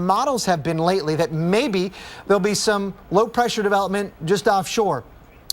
Models have been lately that maybe there'll be some low pressure development just offshore.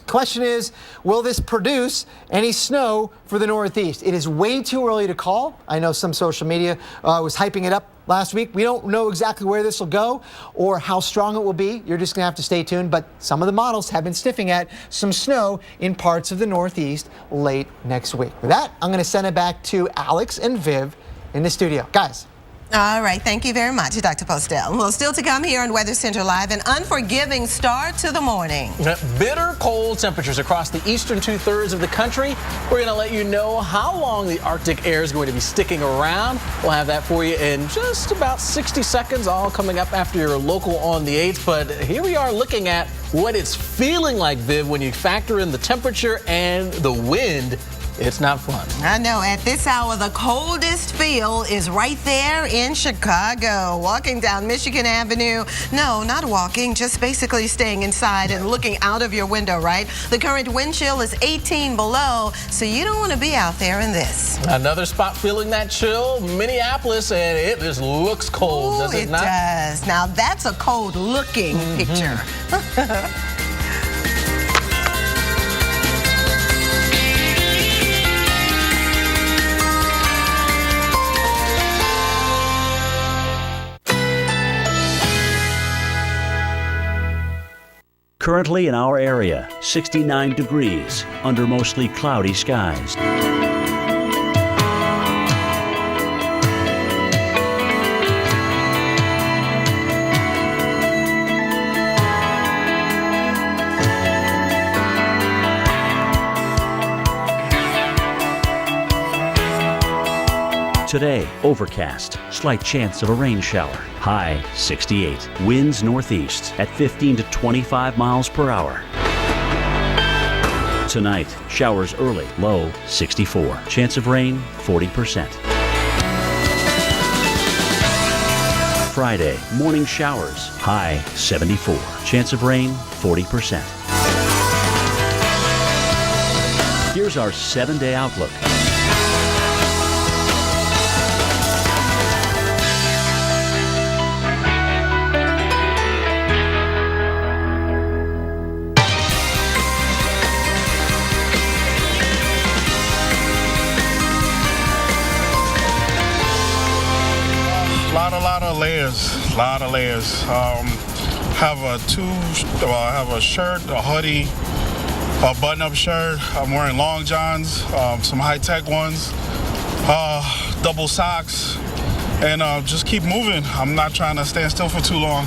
Question is, will this produce any snow for the Northeast? It is way too early to call. I know some social media was hyping it up last week. We don't know exactly where this will go or how strong it will be. You're just going to have to stay tuned. But some of the models have been sniffing at some snow in parts of the Northeast late next week. For that, I'm going to send it back to Alex and Viv in the studio. Guys. All right, thank you very much, Dr. Postel. Well, still to come here on Weather Center Live, an unforgiving start to the morning. Bitter cold temperatures across the eastern two-thirds of the country. We're going to let you know how long the Arctic air is going to be sticking around. We'll have that for you in just about 60 seconds, all coming up after your local on the 8th. But here we are looking at what it's feeling like, Viv, when you factor in the temperature and the wind. It's not fun. I know. At this hour, the coldest feel is right there in Chicago. Walking down Michigan Avenue. No, not walking, just basically staying inside and looking out of your window, right? The current wind chill is 18 below, so you don't want to be out there in this. Another spot feeling that chill, Minneapolis, and it just looks cold, does it not? It does. Now, that's a cold-looking picture. Currently in our area, 69 degrees under mostly cloudy skies. Today, overcast, slight chance of a rain shower. High 68. Winds northeast at 15 to 25 miles per hour. Tonight, showers early, low 64. Chance of rain 40%. Friday, morning showers, high 74. Chance of rain 40%. Here's our 7-day outlook. Lot of layers. Have a shirt, a hoodie, a button-up shirt. I'm wearing long johns, some high-tech ones, double socks, and just keep moving. I'm not trying to stand still for too long.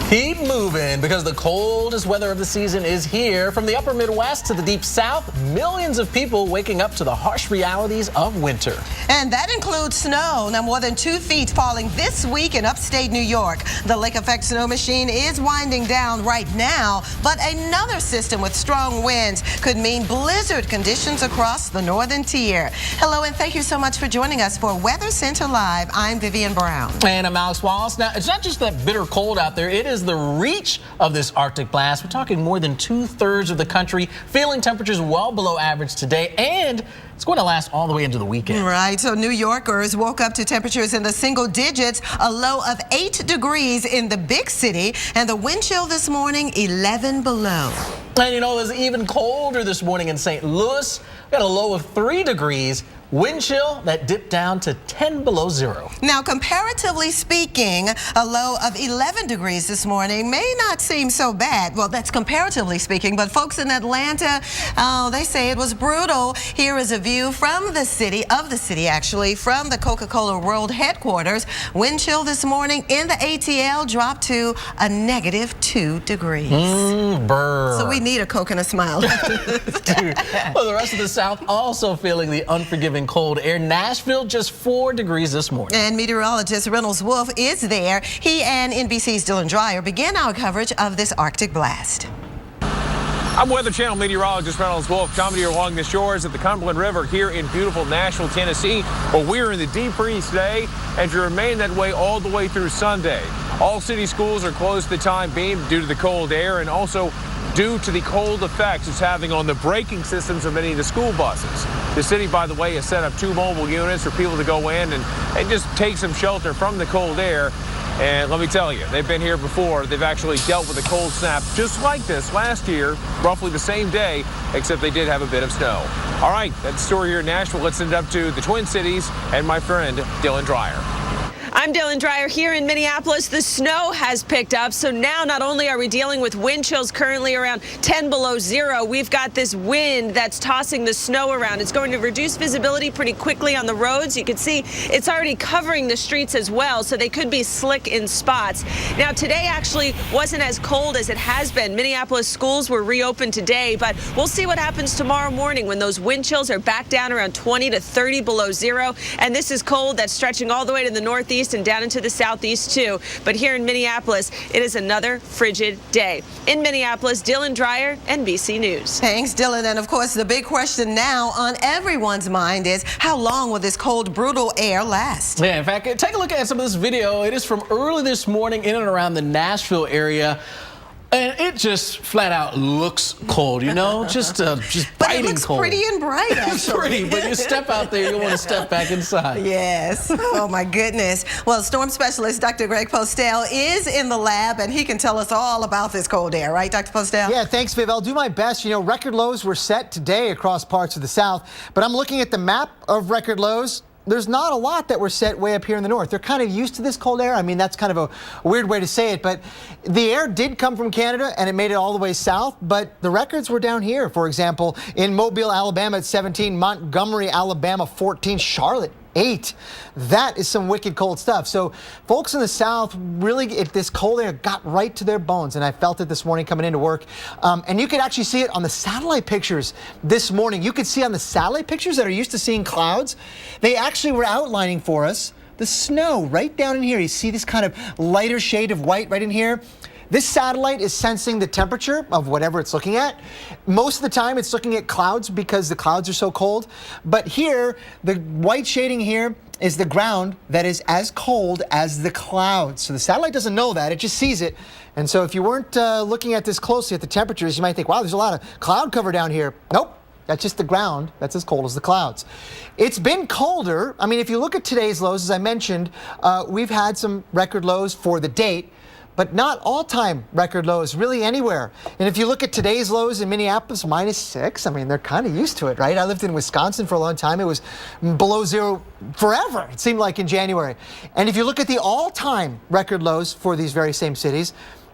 Keep moving because the coldest weather of the season is here. From the upper Midwest to the deep South, millions of people waking up to the harsh realities of winter. And that includes snow. Now, more than 2 feet falling this week in upstate New York. The lake effect snow machine is winding down right now, but another system with strong winds could mean blizzard conditions across the northern tier. Hello, and thank you so much for joining us for Weather Center Live. I'm Vivian Brown. And I'm Alex Wallace. Now, it's not just that bitter cold out there. It is the reach of this Arctic blast. We're talking more than 2/3 of the country feeling temperatures well below average today, and it's going to last all the way into the weekend. Right, so New Yorkers woke up to temperatures in the single digits, a low of 8 degrees in the big city, and the wind chill this morning, 11 below. And you know, it was even colder this morning in St. Louis. We got a low of 3 degrees. Wind chill that dipped down to 10 below zero. Now, comparatively speaking, a low of 11 degrees this morning may not seem so bad. Well, that's comparatively speaking, but folks in Atlanta, they say it was brutal. Here is a view from the city, actually, from the Coca-Cola World headquarters. Wind chill this morning in the ATL dropped to a -2 degrees. Brr. So we need a Coke and a smile. Well, the rest of the South also feeling the unforgiving cold air. Nashville just 4 degrees this morning. And meteorologist Reynolds Wolf is there. He and NBC's Dylan Dreyer begin our coverage of this Arctic blast. I'm Weather Channel meteorologist Reynolds Wolf, coming to you along the shores of the Cumberland River here in beautiful Nashville, Tennessee. Well, we're in the deep freeze today and to remain that way all the way through Sunday. All city schools are closed for the time being due to the cold air and also due to the cold effects it's having on the braking systems of many of the school buses. The city, by the way, has set up 2 mobile units for people to go in and just take some shelter from the cold air. And let me tell you, they've been here before. They've actually dealt with a cold snap just like this last year, roughly the same day, except they did have a bit of snow. All right, that's the story here in Nashville. Let's send it up to the Twin Cities and my friend Dylan Dreyer. I'm Dylan Dreyer here in Minneapolis. The snow has picked up, so now not only are we dealing with wind chills currently around 10 below zero, we've got this wind that's tossing the snow around. It's going to reduce visibility pretty quickly on the roads. You can see it's already covering the streets as well, so they could be slick in spots. Now, today actually wasn't as cold as it has been. Minneapolis schools were reopened today, but we'll see what happens tomorrow morning when those wind chills are back down around 20 to 30 below zero. And this is cold that's stretching all the way to the northeast and down into the southeast too. But here in Minneapolis, it is another frigid day. In Minneapolis, Dylan Dreyer, NBC News. Thanks, Dylan. And of course, the big question now on everyone's mind is how long will this cold, brutal air last? Yeah, in fact, take a look at some of this video. It is from early this morning in and around the Nashville area. And it just flat out looks cold, you know, just But biting it looks cold. pretty and bright, actually. It's pretty, but you step out there, you want to step back inside. Yes. Oh, my goodness. Well, storm specialist Dr. Greg Postel is in the lab, and he can tell us all about this cold air, right, Dr. Postel? Yeah, thanks, Viv. I'll do my best. You know, record lows were set today across parts of the South, but I'm looking at the map of record lows. There's not a lot that were set way up here in the north. They're kind of used to this cold air. I mean, that's kind of a weird way to say it, but the air did come from Canada and it made it all the way south, but the records were down here. For example, in Mobile, Alabama at 17, Montgomery, Alabama 14, Charlotte 8. That is some wicked cold stuff. So folks in the South, really, if this cold air got right to their bones, and I felt it this morning coming into work, and you could actually see it on the satellite pictures this morning. You could see on the satellite pictures that are used to seeing clouds, they actually were outlining for us the snow right down in here. You see this kind of lighter shade of white right in here. This satellite is sensing the temperature of whatever it's looking at. Most of the time it's looking at clouds because the clouds are so cold. But here, the white shading here is the ground that is as cold as the clouds. So the satellite doesn't know that, it just sees it. And so if you weren't looking at this closely at the temperatures, you might think, wow, there's a lot of cloud cover down here. Nope. That's just the ground that's as cold as the clouds. It's been colder. I mean, if you look at today's lows, as I mentioned, we've had some record lows for the date, but not all-time record lows really anywhere. And if you look at today's lows in Minneapolis, -6, I mean, they're kind of used to it, right? I lived in Wisconsin for a long time. It was below zero forever, it seemed like in January. And if you look at the all-time record lows for these very same cities,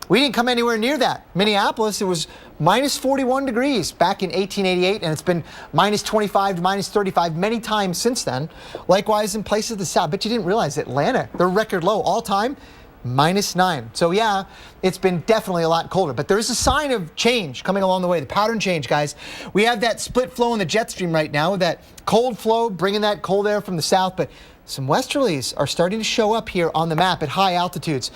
we didn't come anywhere near that. Minneapolis, it was -41 degrees back in 1888, and it's been -25 to -35 many times since then. Likewise, in places of the South. But you didn't realize Atlanta, their record low all time, -9. So yeah, it's been definitely a lot colder, but there is a sign of change coming along the way, the pattern change, guys. We have that split flow in the jet stream right now, that cold flow bringing that cold air from the south, but some westerlies are starting to show up here on the map at high altitudes,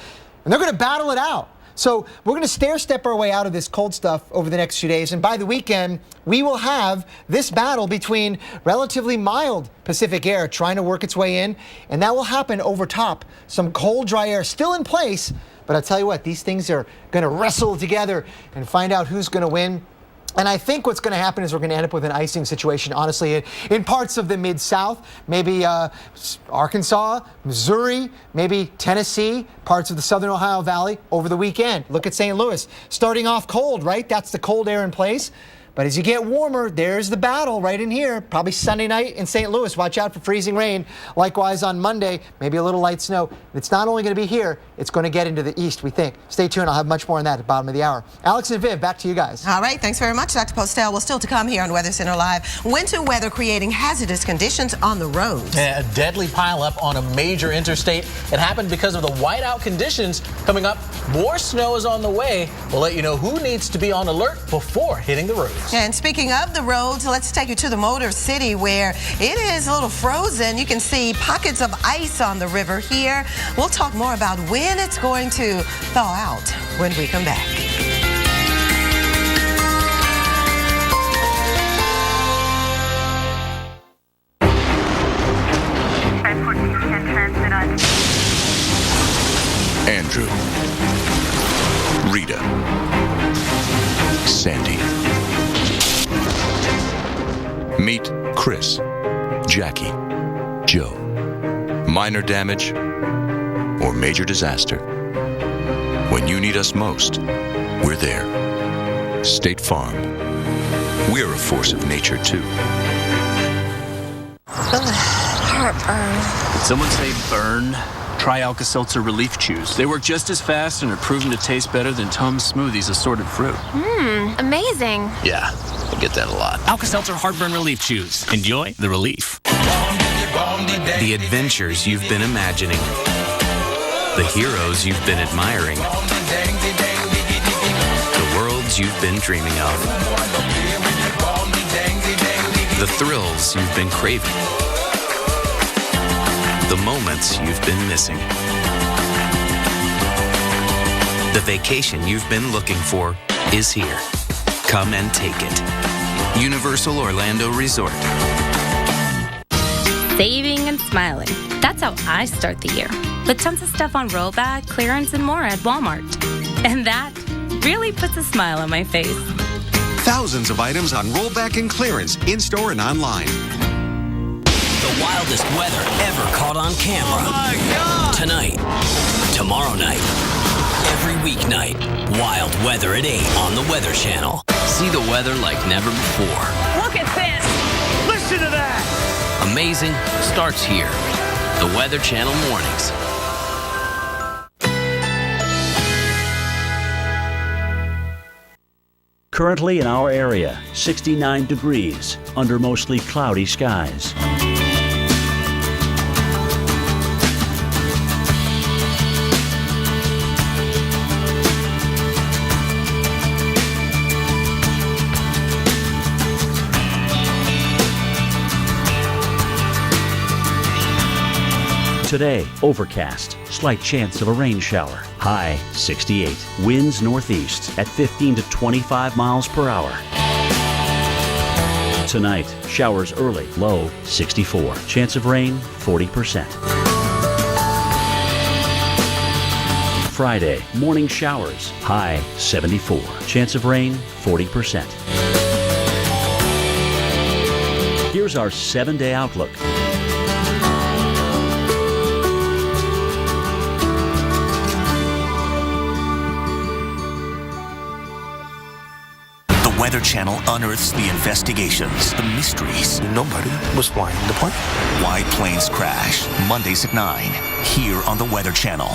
and they're going to battle it out. So we're going to stair-step our way out of this cold stuff over the next few days. And by the weekend, we will have this battle between relatively mild Pacific air trying to work its way in. And that will happen over top. Some cold, dry air still in place. But I'll tell you what, these things are going to wrestle together and find out who's going to win. And I think what's going to happen is we're going to end up with an icing situation, honestly, in parts of the Mid-South, maybe Arkansas, Missouri, maybe Tennessee, parts of the Southern Ohio Valley over the weekend. Look at St. Louis. Starting off cold, right? That's the cold air in place. But as you get warmer, there's the battle right in here. Probably Sunday night in St. Louis. Watch out for freezing rain. Likewise on Monday, maybe a little light snow. It's not only going to be here, it's going to get into the east, we think. Stay tuned. I'll have much more on that at the bottom of the hour. Alex and Viv, back to you guys. All right. Thanks very much, Dr. Postel. Well, still to come here on Weather Center Live. Winter weather creating hazardous conditions on the roads. Yeah, a deadly pileup on a major interstate. It happened because of the whiteout conditions. Coming up, more snow is on the way. We'll let you know who needs to be on alert before hitting the roads. And speaking of the roads, let's take you to the Motor City where it is a little frozen. You can see pockets of ice on the river here. We'll talk more about when it's going to thaw out when we come back. Andrew, Rita, Sandy. Meet Chris, Jackie, Joe. Minor damage or major disaster. When you need us most, we're there. State Farm. We're a force of nature, too. Heartburn. Did someone say burn? Try Alka-Seltzer Relief Chews. They work just as fast and are proven to taste better than Tums Smoothies assorted fruit. Amazing. Yeah, I get that a lot. Alka-Seltzer Heartburn Relief Chews. Enjoy the relief. The adventures you've been imagining. The heroes you've been admiring. The worlds you've been dreaming of. The thrills you've been craving. The moments you've been missing. The vacation you've been looking for is here. Come and take it. Universal Orlando Resort. Saving and smiling. That's how I start the year. With tons of stuff on rollback, clearance, and more at Walmart. And that really puts a smile on my face. Thousands of items on rollback and clearance, in-store and online. The wildest weather ever caught on camera. Oh my God! Tonight, tomorrow night, every weeknight, wild weather at 8 on the Weather Channel. See the weather like never before. Look at this. Listen to that! Amazing starts here. The Weather Channel mornings. Currently in our area, 69 degrees under mostly cloudy skies. Today, overcast, slight chance of a rain shower. High 68. Winds northeast at 15 to 25 miles per hour. Tonight, showers early, low 64. Chance of rain 40%. Friday, morning showers, high 74. Chance of rain 40%. Here's our 7-day outlook. Weather Channel unearths the investigations, the mysteries. Nobody was flying the plane. Why planes crash. Mondays at 9, here on the Weather Channel.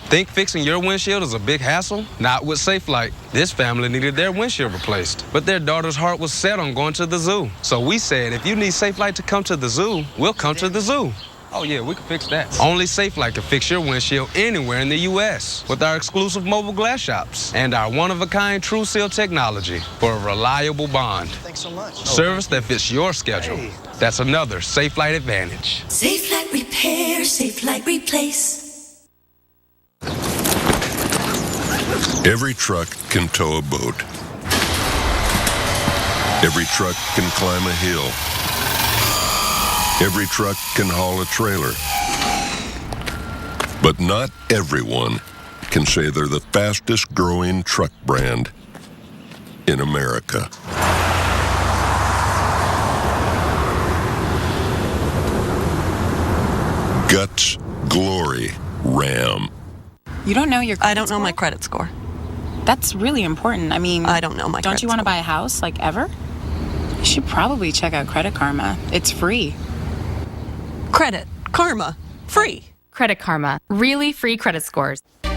Think fixing your windshield is a big hassle? Not with SafeLight. This family needed their windshield replaced, but their daughter's heart was set on going to the zoo. So we said, if you need SafeLight to come to the zoo, we'll come to the zoo. Oh yeah, we can fix that. Only SafeLight can fix your windshield anywhere in the U.S. with our exclusive mobile glass shops and our one-of-a-kind True Seal technology for a reliable bond. Thanks so much. Service that fits your schedule. Hey. That's another SafeLight advantage. SafeLight repair, SafeLight replace. Every truck can tow a boat. Every truck can climb a hill. Every truck can haul a trailer. But not everyone can say they're the fastest growing truck brand in America. Guts, glory, Ram. You don't know your credit I don't know score? my credit score. That's really important. I mean, I don't know my Don't credit you want to score. buy a house, like, ever? You should probably check out Credit Karma. It's free. Credit Karma. Free. Credit Karma. Really free credit scores. Well,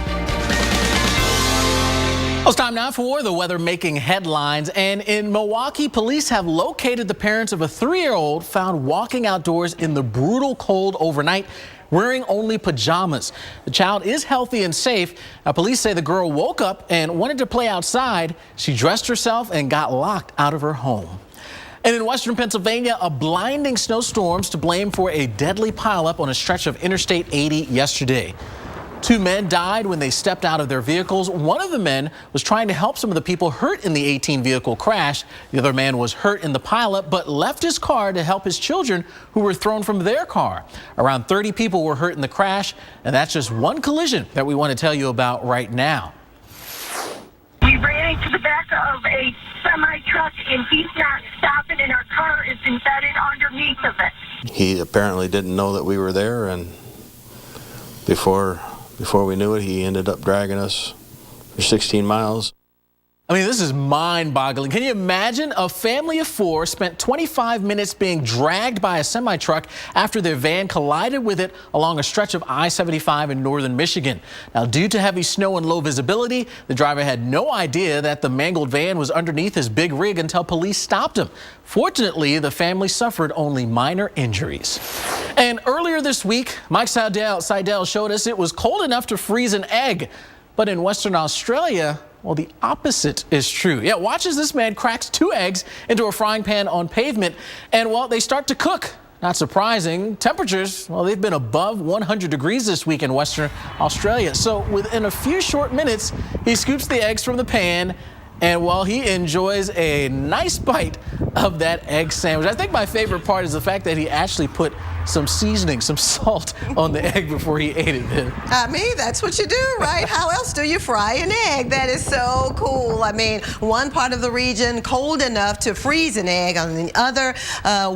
it's time now for the weather making headlines. And in Milwaukee, police have located the parents of a 3-year-old found walking outdoors in the brutal cold overnight, wearing only pajamas. The child is healthy and safe. Police say the girl woke up and wanted to play outside. She dressed herself and got locked out of her home. And in western Pennsylvania, a blinding snowstorms to blame for a deadly pileup on a stretch of Interstate 80 yesterday. 2 men died when they stepped out of their vehicles. One of the men was trying to help some of the people hurt in the 18-vehicle crash. The other man was hurt in the pileup, but left his car to help his children who were thrown from their car. Around 30 people were hurt in the crash, and that's just one collision that we want to tell you about right now. We ran into the back of a semi-truck, and he's not stopping, and our car is embedded underneath of it. He apparently didn't know that we were there, and before before we knew it, he ended up dragging us for 16 miles. I mean, this is mind-boggling. Can you imagine? A family of 4 spent 25 minutes being dragged by a semi-truck after their van collided with it along a stretch of I-75 in northern Michigan. Now, due to heavy snow and low visibility, the driver had no idea that the mangled van was underneath his big rig until police stopped him. Fortunately, the family suffered only minor injuries. And earlier this week, Mike Seidel showed us it was cold enough to freeze an egg. But in Western Australia, well, the opposite is true. Yeah, watch as this man cracks 2 eggs into a frying pan on pavement, and, well, they start to cook. Not surprising. Temperatures, well, they've been above 100 degrees this week in Western Australia. So within a few short minutes, he scoops the eggs from the pan, and, well, he enjoys a nice bite of that egg sandwich. I think my favorite part is the fact that he actually put some seasoning, some salt on the egg before he ate it. I mean, that's what you do, right? How else do you fry an egg? That is so cool. I mean, one part of the region cold enough to freeze an egg, on the other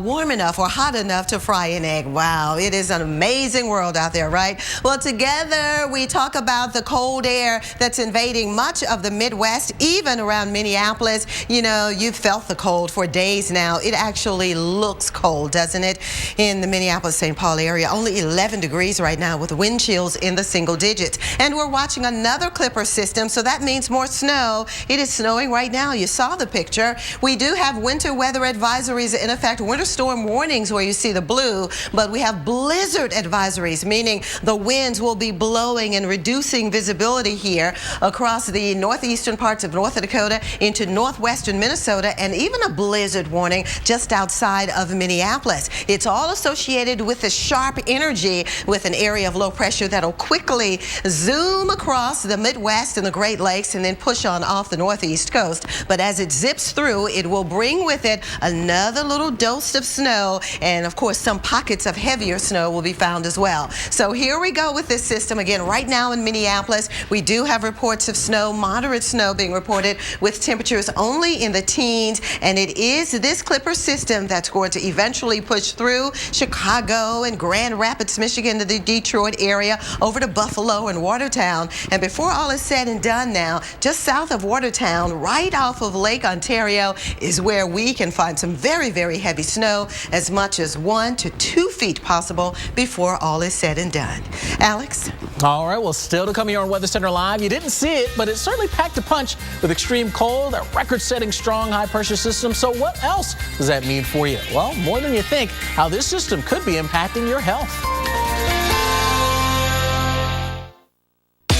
warm enough or hot enough to fry an egg. Wow, it is an amazing world out there, right? Well, together we talk about the cold air that's invading much of the Midwest, even around Minneapolis. You know, you've felt the cold for days now. It actually looks cold, doesn't it? In the Minneapolis-St. Paul area, only 11 degrees right now with wind chills in the single digits. And we're watching another Clipper system, so that means more snow. It is snowing right now. You saw the picture. We do have winter weather advisories, in effect, winter storm warnings where you see the blue, but we have blizzard advisories, meaning the winds will be blowing and reducing visibility here across the northeastern parts of North Dakota into northwestern Minnesota, and even a blizzard warning just outside of Minneapolis. It's all associated with the sharp energy with an area of low pressure that'll quickly zoom across the Midwest and the Great Lakes and then push on off the northeast coast. But as it zips through, it will bring with it another little dose of snow, and of course some pockets of heavier snow will be found as well. So here we go with this system again. Right now in Minneapolis, we do have reports of snow, moderate snow being reported with temperatures only in the teens, and it is this Clipper system that's going to eventually push through Chicago and Grand Rapids, Michigan, to the Detroit area, over to Buffalo and Watertown. And before all is said and done now, just south of Watertown, right off of Lake Ontario, is where we can find some very, very heavy snow, as much as 1 to 2 feet possible before all is said and done. Alex? All right, well, still to come here on Weather Center Live. You didn't see it, but it certainly packed a punch with extreme cold, a record-setting strong high-pressure system. So what else does that mean for you? Well, more than you think, how this system could be impacting your health.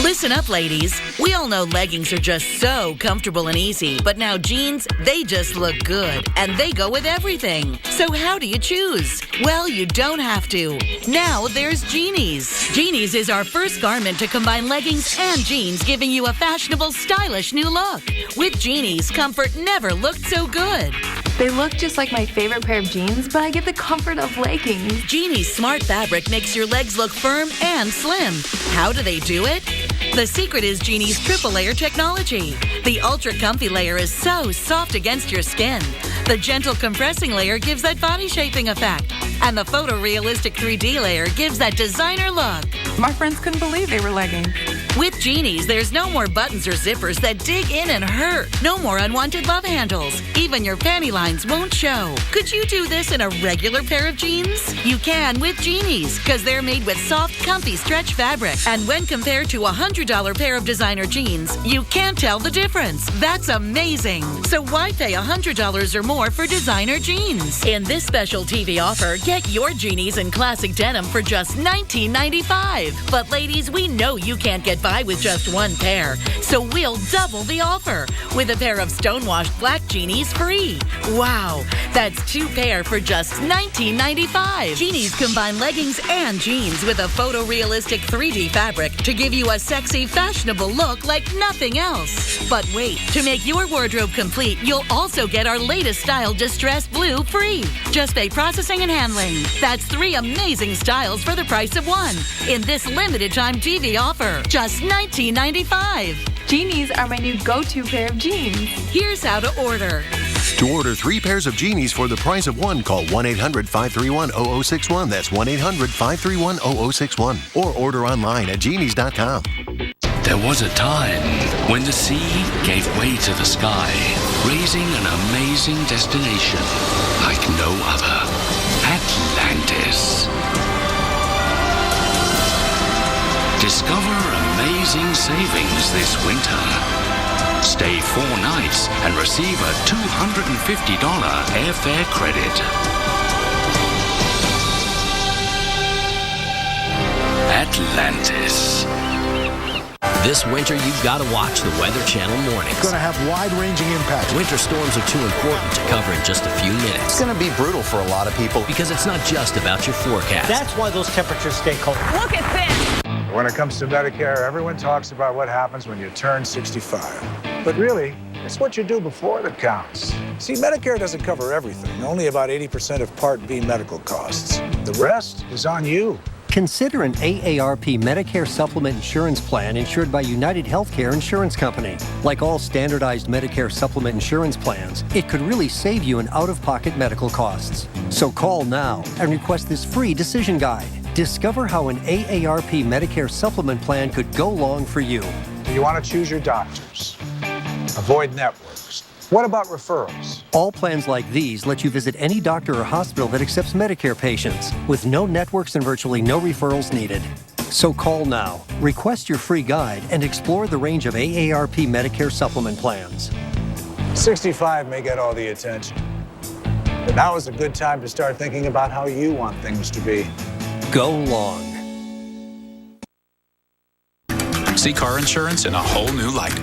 Listen up, ladies. We all know leggings are just so comfortable and easy, but now jeans, they just look good, and they go with everything. So how do you choose? Well, you don't have to. Now there's Jeanies. Jeanies is our first garment to combine leggings and jeans, giving you a fashionable, stylish new look. With Jeanies, comfort never looked so good. They look just like my favorite pair of jeans, but I get the comfort of leggings. Jeanies' smart fabric makes your legs look firm and slim. How do they do it? The secret is Jeanies' triple layer technology. The ultra comfy layer is so soft against your skin. The gentle compressing layer gives that body shaping effect. And the photorealistic 3D layer gives that designer look. My friends couldn't believe they were leggings. With Jeanies, there's no more buttons or zippers that dig in and hurt. No more unwanted love handles. Even your panty lines won't show. Could you do this in a regular pair of jeans? You can with Jeanies, because they're made with soft, comfy stretch fabric. And when compared to a $100 pair of designer jeans, you can't tell the difference. That's amazing. So why pay $100 or more for designer jeans? In this special TV offer, get your Jeanies in classic denim for just $19.95. But ladies, we know you can't get by with just one pair, so we'll double the offer with a pair of stonewashed black Jeanies free. Wow, that's 2 pair for just $19.95. Jeanies combine leggings and jeans with a photorealistic 3D fabric to give you a sexy, fashionable look like nothing else. But wait, to make your wardrobe complete, you'll also get our latest style distressed blue free. Just pay processing and handling. That's 3 amazing styles for the price of 1 in this limited time TV offer. Just $19.95. Jeanies are my new go-to pair of jeans. Here's how to order. To order 3 pairs of Genies for the price of 1, call 1-800-531-0061. That's 1-800-531-0061. Or order online at genies.com. There was a time when the sea gave way to the sky, raising an amazing destination like no other. Atlantis. Discover amazing savings this winter. Stay 4 nights and receive a $250 airfare credit. Atlantis. This winter, you've got to watch the Weather Channel mornings. It's going to have wide-ranging impacts. Winter storms are too important to cover in just a few minutes. It's going to be brutal for a lot of people. Because it's not just about your forecast. That's why those temperatures stay cold. Look at this. When it comes to Medicare, everyone talks about what happens when you turn 65. But really, it's what you do before that counts. See, Medicare doesn't cover everything, only about 80% of Part B medical costs. The rest is on you. Consider an AARP Medicare Supplement Insurance Plan insured by United Healthcare Insurance Company. Like all standardized Medicare Supplement Insurance plans, it could really save you in out-of-pocket medical costs. So call now and request this free decision guide. Discover how an AARP Medicare Supplement plan could go long for you. You want to choose your doctors. Avoid networks. What about referrals? All plans like these let you visit any doctor or hospital that accepts Medicare patients, with no networks and virtually no referrals needed. So call now, request your free guide, and explore the range of AARP Medicare supplement plans. 65 may get all the attention, but now is a good time to start thinking about how you want things to be. Go long. See car insurance in a whole new light.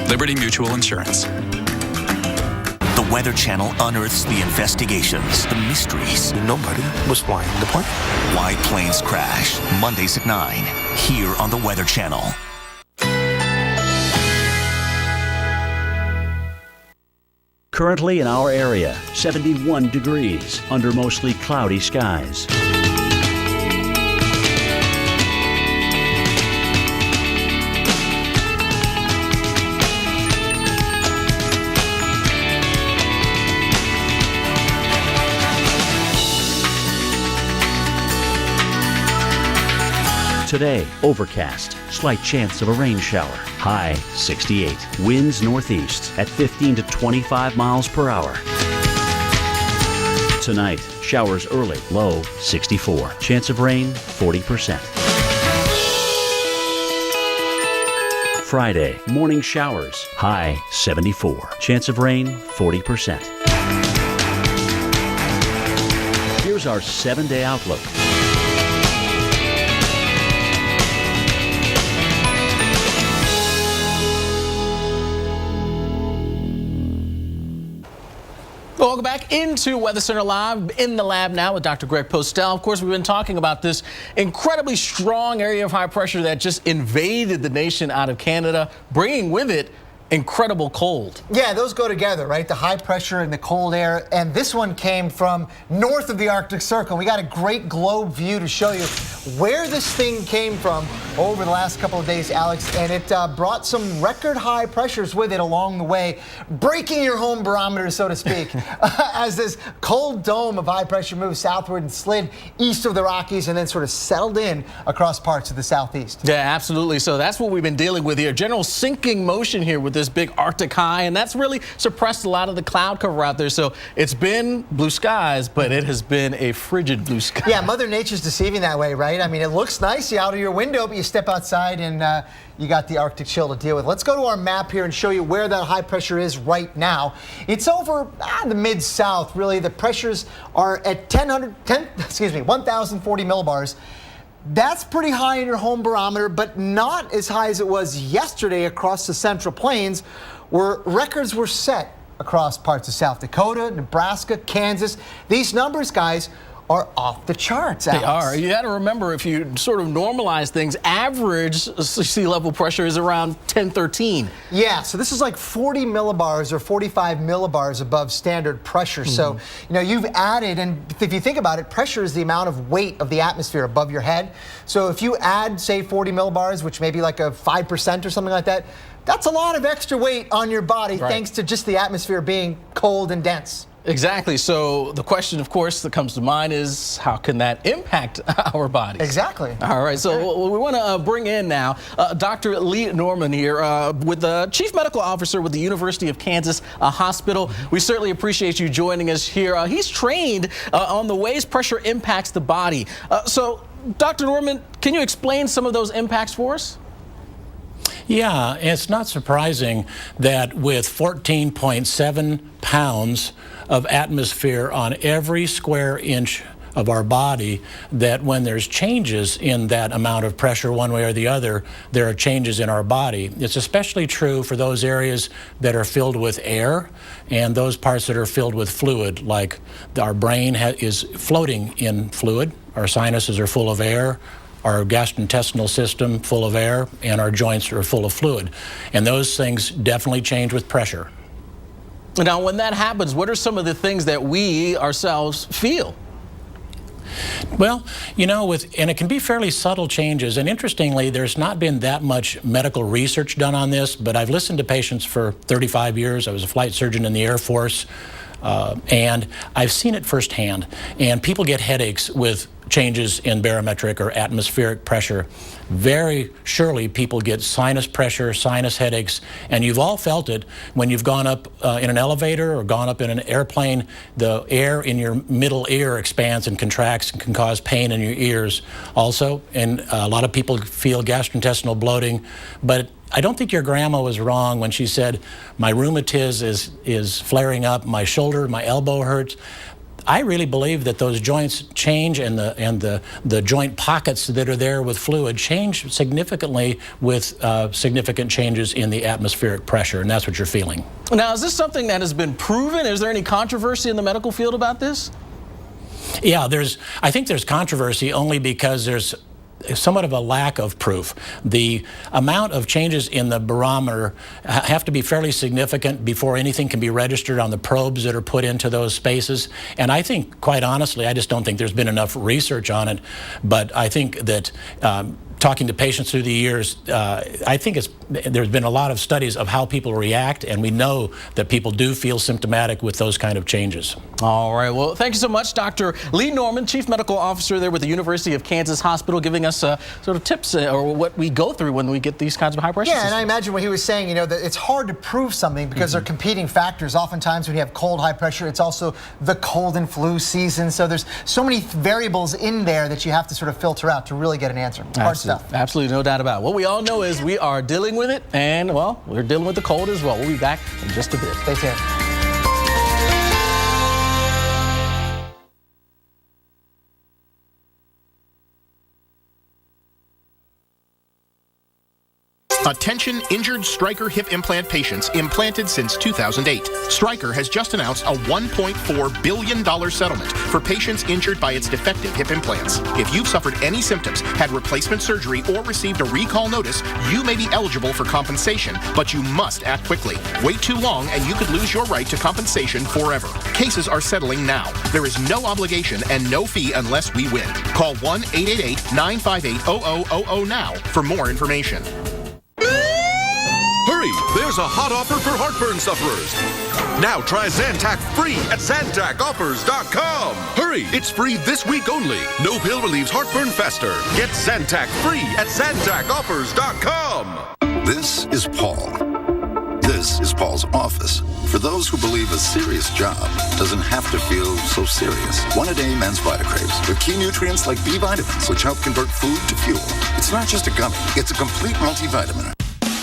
Liberty Mutual Insurance. The Weather Channel unearths the investigations, the mysteries. Nobody was flying the plane. Why planes crash. Mondays at 9, here on the Weather Channel. Currently in our area, 71 degrees under mostly cloudy skies. Today, overcast, slight chance of a rain shower. High 68. Winds northeast at 15 to 25 miles per hour. Tonight, showers early, low 64. Chance of rain 40%. Friday, morning showers, high 74. Chance of rain 40%. Here's our 7-day outlook. Welcome back into Weather Center Live in the lab now with Dr. Greg Postel. Of course, we've been talking about this incredibly strong area of high pressure that just invaded the nation out of Canada, bringing with it incredible cold. Yeah, those go together, right? The high pressure and the cold air. And this one came from north of the Arctic Circle. We got a great globe view to show you where this thing came from over the last couple of days, Alex. And it brought some record high pressures with it along the way, breaking your home barometer, so to speak, as this cold dome of high pressure moved southward and slid east of the Rockies and then sort of settled in across parts of the southeast. Yeah, absolutely. So that's what we've been dealing with here. General sinking motion here with this big Arctic high, and that's really suppressed a lot of the cloud cover out there. So it's been blue skies, but it has been a frigid blue sky. Yeah, Mother Nature's deceiving that way, right? I mean, it looks nice out of your window, but you step outside and you got the Arctic chill to deal with. Let's go to our map here and show you where that high pressure is right now. It's over the mid-south, really. The pressures are at 1,040 millibars. That's pretty high in your home barometer, but not as high as it was yesterday across the Central Plains, where records were set across parts of South Dakota, Nebraska, Kansas. These numbers, guys, are off the charts, Alex. They are. You got to remember, if you sort of normalize things, average sea level pressure is around 1013. Yeah, so this is like 40 millibars or 45 millibars above standard pressure. So, you know, you've added, and if you think about it, pressure is the amount of weight of the atmosphere above your head. So if you add, say, 40 millibars, which may be like a 5% or something like that, that's a lot of extra weight on your body, thanks to just the atmosphere being cold and dense. Exactly. So the question, of course, that comes to mind is, how can that impact our bodies? Exactly. All right. So we want to bring in now Dr. Lee Norman here, with the Chief Medical Officer with the University of Kansas Hospital. We certainly appreciate you joining us here. He's trained on the ways pressure impacts the body. So, Dr. Norman, can you explain some of those impacts for us? Yeah, it's not surprising that with 14.7 pounds of atmosphere on every square inch of our body, that when there's changes in that amount of pressure one way or the other, there are changes in our body. It's especially true for those areas that are filled with air and those parts that are filled with fluid, like our brain is floating in fluid, our sinuses are full of air, our gastrointestinal system full of air, and our joints are full of fluid. And those things definitely change with pressure. Now, when that happens, what are some of the things that we ourselves feel? Well, you know, and it can be fairly subtle changes. And interestingly, there's not been that much medical research done on this, but I've listened to patients for 35 years. I was a flight surgeon in the Air Force, and I've seen it firsthand. And people get headaches with changes in barometric or atmospheric pressure. Very surely people get sinus pressure, sinus headaches, and you've all felt it when you've gone up in an elevator or gone up in an airplane. The air in your middle ear expands and contracts and can cause pain in your ears also. And a lot of people feel gastrointestinal bloating, but I don't think your grandma was wrong when she said, my rheumatism is flaring up, my shoulder, my elbow hurts. I really believe that those joints change, and the joint pockets that are there with fluid change significantly with significant changes in the atmospheric pressure, and that's what you're feeling. Now, is this something that has been proven? Is there any controversy in the medical field about this? Yeah, I think there's controversy only because there's somewhat of a lack of proof. The amount of changes in the barometer have to be fairly significant before anything can be registered on the probes that are put into those spaces. And I think, quite honestly, I just don't think there's been enough research on it. But I think that talking to patients through the years, I think there's been a lot of studies of how people react, and we know that people do feel symptomatic with those kind of changes. All right. Well, thank you so much, Dr. Lee Norman, Chief Medical Officer there with the University of Kansas Hospital, giving us sort of tips or what we go through when we get these kinds of high pressure systems. And I imagine what he was saying, you know, that it's hard to prove something because they're competing factors. Oftentimes when you have cold, high pressure, it's also the cold and flu season. So there's so many variables in there that you have to sort of filter out to really get an answer. Hard stuff. Absolutely, no doubt about it. What we all know is we are dealing with it, and, well, we're dealing with the cold as well. We'll be back in just a bit. Stay tuned. Attention injured Stryker hip implant patients implanted since 2008. Stryker has just announced a $1.4 billion settlement for patients injured by its defective hip implants. If you've suffered any symptoms, had replacement surgery, or received a recall notice, you may be eligible for compensation, but you must act quickly. Wait too long and you could lose your right to compensation forever. Cases are settling now. There is no obligation and no fee unless we win. Call 1-888-958-0000 now for more information. Hurry! There's a hot offer for heartburn sufferers. Now try Zantac free at ZantacOffers.com. Hurry! It's free this week only. No pill relieves heartburn faster. Get Zantac free at ZantacOffers.com. This is Paul. This is Paul's office. For those who believe a serious job doesn't have to feel so serious. One-a-day men's Vitacraves with key nutrients like B vitamins, which help convert food to fuel. It's not just a gummy, it's a complete multivitamin.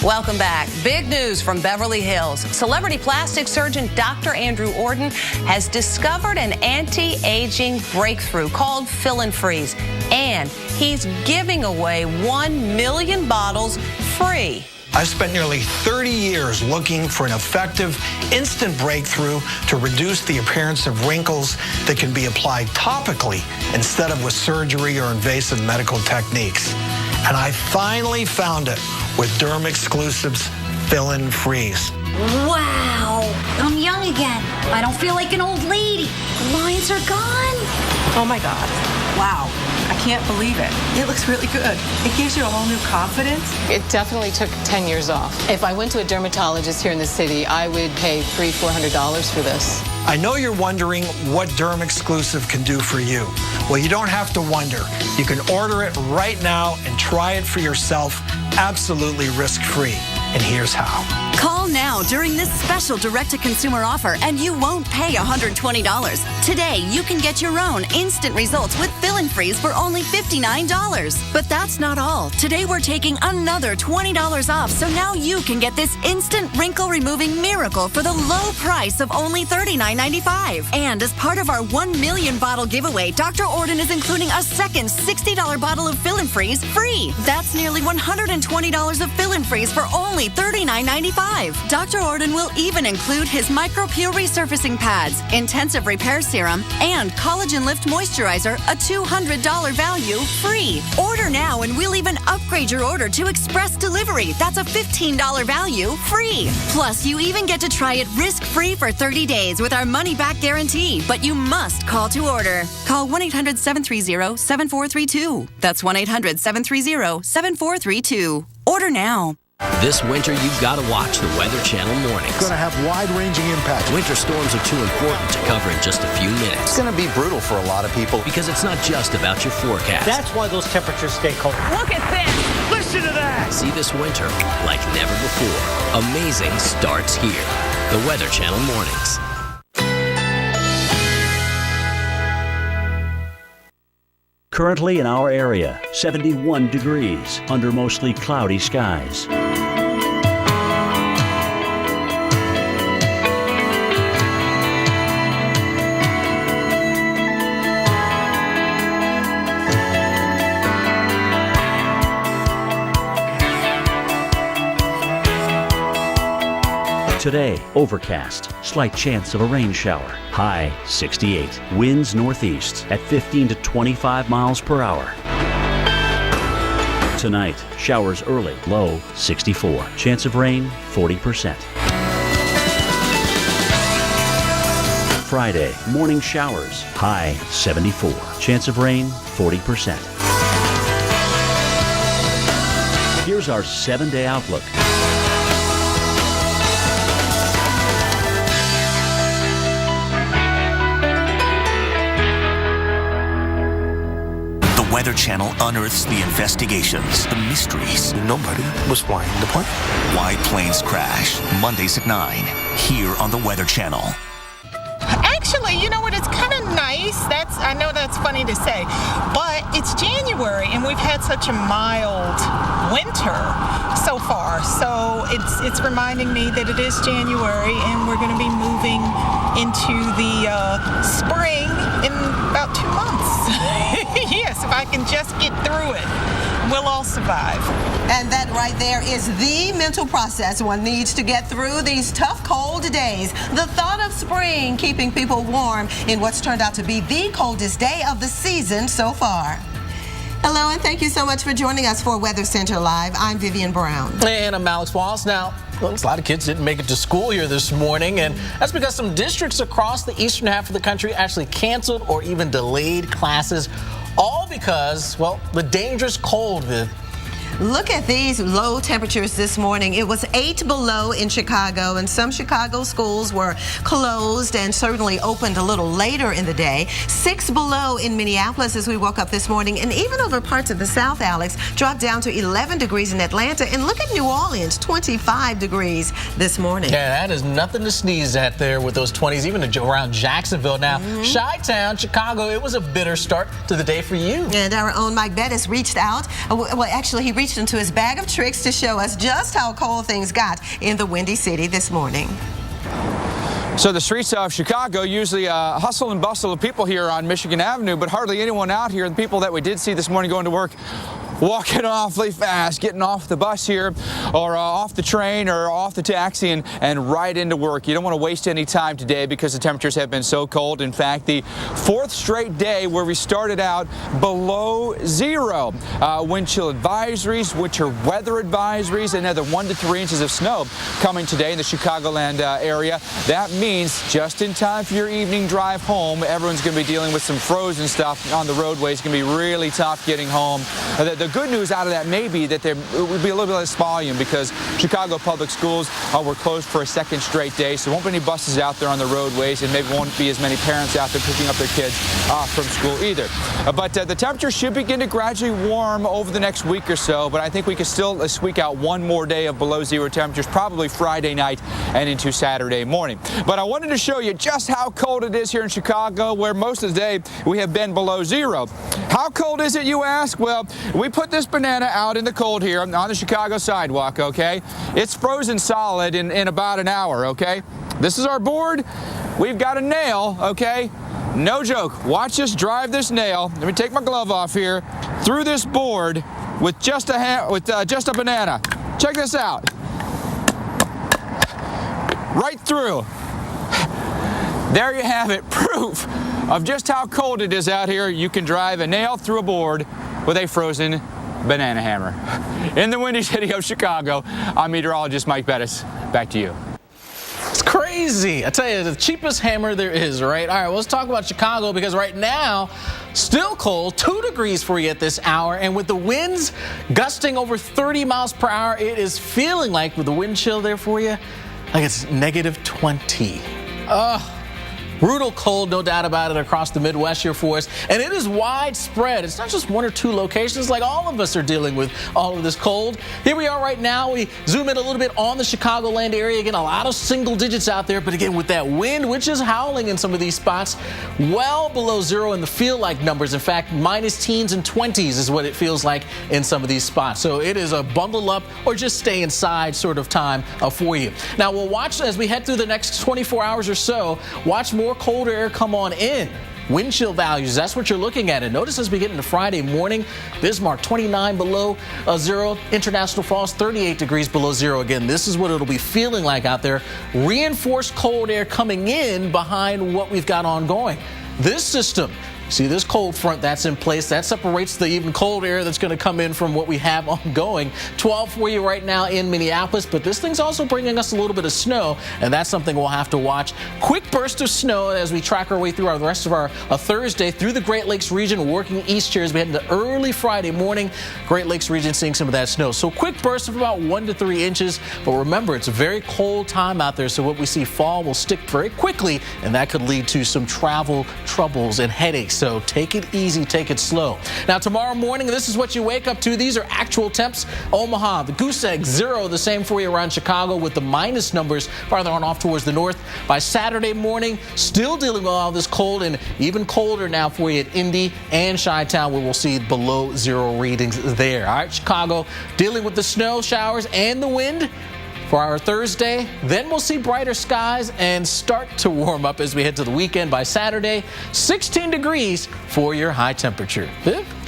Welcome back. Big news from Beverly Hills. Celebrity plastic surgeon Dr. Andrew Orton has discovered an anti-aging breakthrough called Fill and Freeze. And he's giving away 1 million bottles free. I've spent nearly 30 years looking for an effective, instant breakthrough to reduce the appearance of wrinkles that can be applied topically instead of with surgery or invasive medical techniques. And I finally found it with Derm Exclusives Fill-In Freeze. Wow, I'm young again. I don't feel like an old lady. The lines are gone. Oh my God. Wow. I can't believe it. It looks really good. It gives you a whole new confidence. It definitely took 10 years off. If I went to a dermatologist here in the city, I would pay $300-400 for this. I know you're wondering what Derm Exclusive can do for you. Well, you don't have to wonder. You can order it right now and try it for yourself absolutely risk-free. And here's how. Call now during this special direct-to-consumer offer and you won't pay $120. Today, you can get your own instant results with Fill-In Freeze for only $59. But that's not all. Today, we're taking another $20 off, so now you can get this instant wrinkle-removing miracle for the low price of only $39.95. And as part of our 1 million bottle giveaway, Dr. Orden is including a second $60 bottle of Fill-In Freeze free. That's nearly $120 of Fill-In Freeze for only $39.95. Dr. Orden will even include his MicroPure resurfacing pads, intensive repair serum, and collagen lift moisturizer, a $200 value free. Order now and we'll even upgrade your order to express delivery. That's a $15 value free. Plus, you even get to try it risk-free for 30 days with our money-back guarantee. But you must call to order. Call 1-800-730-7432. That's 1-800-730-7432. Order now. This winter, you've got to watch the Weather Channel mornings. It's going to have wide-ranging impacts. Winter storms are too important to cover in just a few minutes. It's going to be brutal for a lot of people. Because it's not just about your forecast. That's why those temperatures stay cold. Look at this. Listen to that. See this winter like never before. Amazing starts here. The Weather Channel mornings. Currently in our area, 71 degrees under mostly cloudy skies. Today, overcast, slight chance of a rain shower. High 68. Winds northeast at 15 to 25 miles per hour. Tonight, showers early, low 64. Chance of rain 40%. Friday, morning showers, high 74. Chance of rain 40%. Here's our 7-day outlook. Weather Channel unearths the investigations, the mysteries. Nobody was flying the plane. Why planes crash. Mondays at 9, here on the Weather Channel. Actually, you know what? It's kind of nice. I know that's funny to say, but it's January and we've had such a mild winter so far. So it's reminding me that it is January and we're going to be moving into the spring in about 2 months. Yes, if I can just get through it, we'll all survive. And that right there is the mental process one needs to get through these tough, cold days. The thought of spring keeping people warm in what's turned out to be the coldest day of the season so far. Hello, and thank you so much for joining us for Weather Center Live. I'm Vivian Brown. And I'm Alex Wallace. Now, looks a lot of kids didn't make it to school here this morning, and that's because some districts across the eastern half of the country actually canceled or even delayed classes, all because, well, the dangerous cold, Viv. Look at these low temperatures this morning. It was 8 below in Chicago, and some Chicago schools were closed and certainly opened a little later in the day. 6 below in Minneapolis as we woke up this morning, and even over parts of the South, Alex, dropped down to 11 degrees in Atlanta. And look at New Orleans, 25 degrees this morning. Yeah, that is nothing to sneeze at there with those 20s, even around Jacksonville. Now, Chi-Town, Chicago, it was a bitter start to the day for you. And our own Mike Bettis reached out. Well, actually, he reached into his bag of tricks to show us just how cold things got in the Windy City this morning. So the streets of Chicago, usually a hustle and bustle of people here on Michigan Avenue, but hardly anyone out here. The people that we did see this morning going to work walking awfully fast, getting off the bus here or off the train or off the taxi and right into work. You don't want to waste any time today because the temperatures have been so cold. In fact, the 4th straight day where we started out below zero. Wind chill advisories, winter weather advisories, another 1 to 3 inches of snow coming today in the Chicagoland area. That means just in time for your evening drive home. Everyone's going to be dealing with some frozen stuff on the roadways. It's going to be really tough getting home. The good news out of that may be that there will be a little bit less volume because Chicago Public Schools were closed for a 2nd straight day, so there won't be any buses out there on the roadways, and maybe won't be as many parents out there picking up their kids from school either. But the temperature should begin to gradually warm over the next week or so, but I think we can still squeak out one more day of below zero temperatures, probably Friday night and into Saturday morning. But I wanted to show you just how cold it is here in Chicago, where most of the day we have been below zero. How cold is it, you ask? Well, we put this banana out in the cold here on the Chicago sidewalk, okay? It's frozen solid in about an hour, okay? This is our board. We've got a nail, okay? No joke. Watch us drive this nail. Let me take my glove off here. Through this board with just a banana. Check this out. Right through. There you have it. Proof of just how cold it is out here. You can drive a nail through a board with a frozen banana hammer. In the Windy City of Chicago, I'm meteorologist Mike Bettis. Back to you. It's crazy. I tell you, the cheapest hammer there is, right? All right, well, let's talk about Chicago because right now, still cold, 2 degrees for you at this hour. And with the winds gusting over 30 miles per hour, it is feeling like, with the wind chill there for you, like it's -20. Brutal cold, no doubt about it, across the Midwest here for us. And it is widespread. It's not just 1 or 2 locations. Like all of us are dealing with all of this cold. Here we are right now. We zoom in a little bit on the Chicagoland area. Again, a lot of single digits out there. But again, with that wind, which is howling in some of these spots, well below zero in the feel-like numbers. In fact, minus teens and 20s is what it feels like in some of these spots. So it is a bundle up or just stay inside sort of time for you. Now, we'll watch as we head through the next 24 hours or so. Watch more colder air come on in. Wind chill values, that's what you're looking at. And notice as we get into Friday morning, Bismarck 29 below zero, International Falls 38 degrees below zero. Again, this is what it'll be feeling like out there. Reinforced cold air coming in behind what we've got ongoing. This system, see this cold front that's in place, that separates the even cold air that's going to come in from what we have ongoing. 12 for you right now in Minneapolis, but this thing's also bringing us a little bit of snow, and that's something we'll have to watch. Quick burst of snow as we track our way through the rest of our Thursday through the Great Lakes region, working east here as we head into early Friday morning. Great Lakes region seeing some of that snow. So quick burst of about 1 to 3 inches, but remember, it's a very cold time out there, so what we see fall will stick very quickly, and that could lead to some travel troubles and headaches. So take it easy, take it slow. Now, tomorrow morning, this is what you wake up to. These are actual temps. Omaha, the Goose Egg, 0, the same for you around Chicago with the minus numbers farther on off towards the north. By Saturday morning, still dealing with all this cold and even colder now for you at Indy and Chi-Town, where we'll see below zero readings there. All right, Chicago dealing with the snow showers and the wind for our Thursday. Then we'll see brighter skies and start to warm up as we head to the weekend. By Saturday, 16 degrees for your high temperature.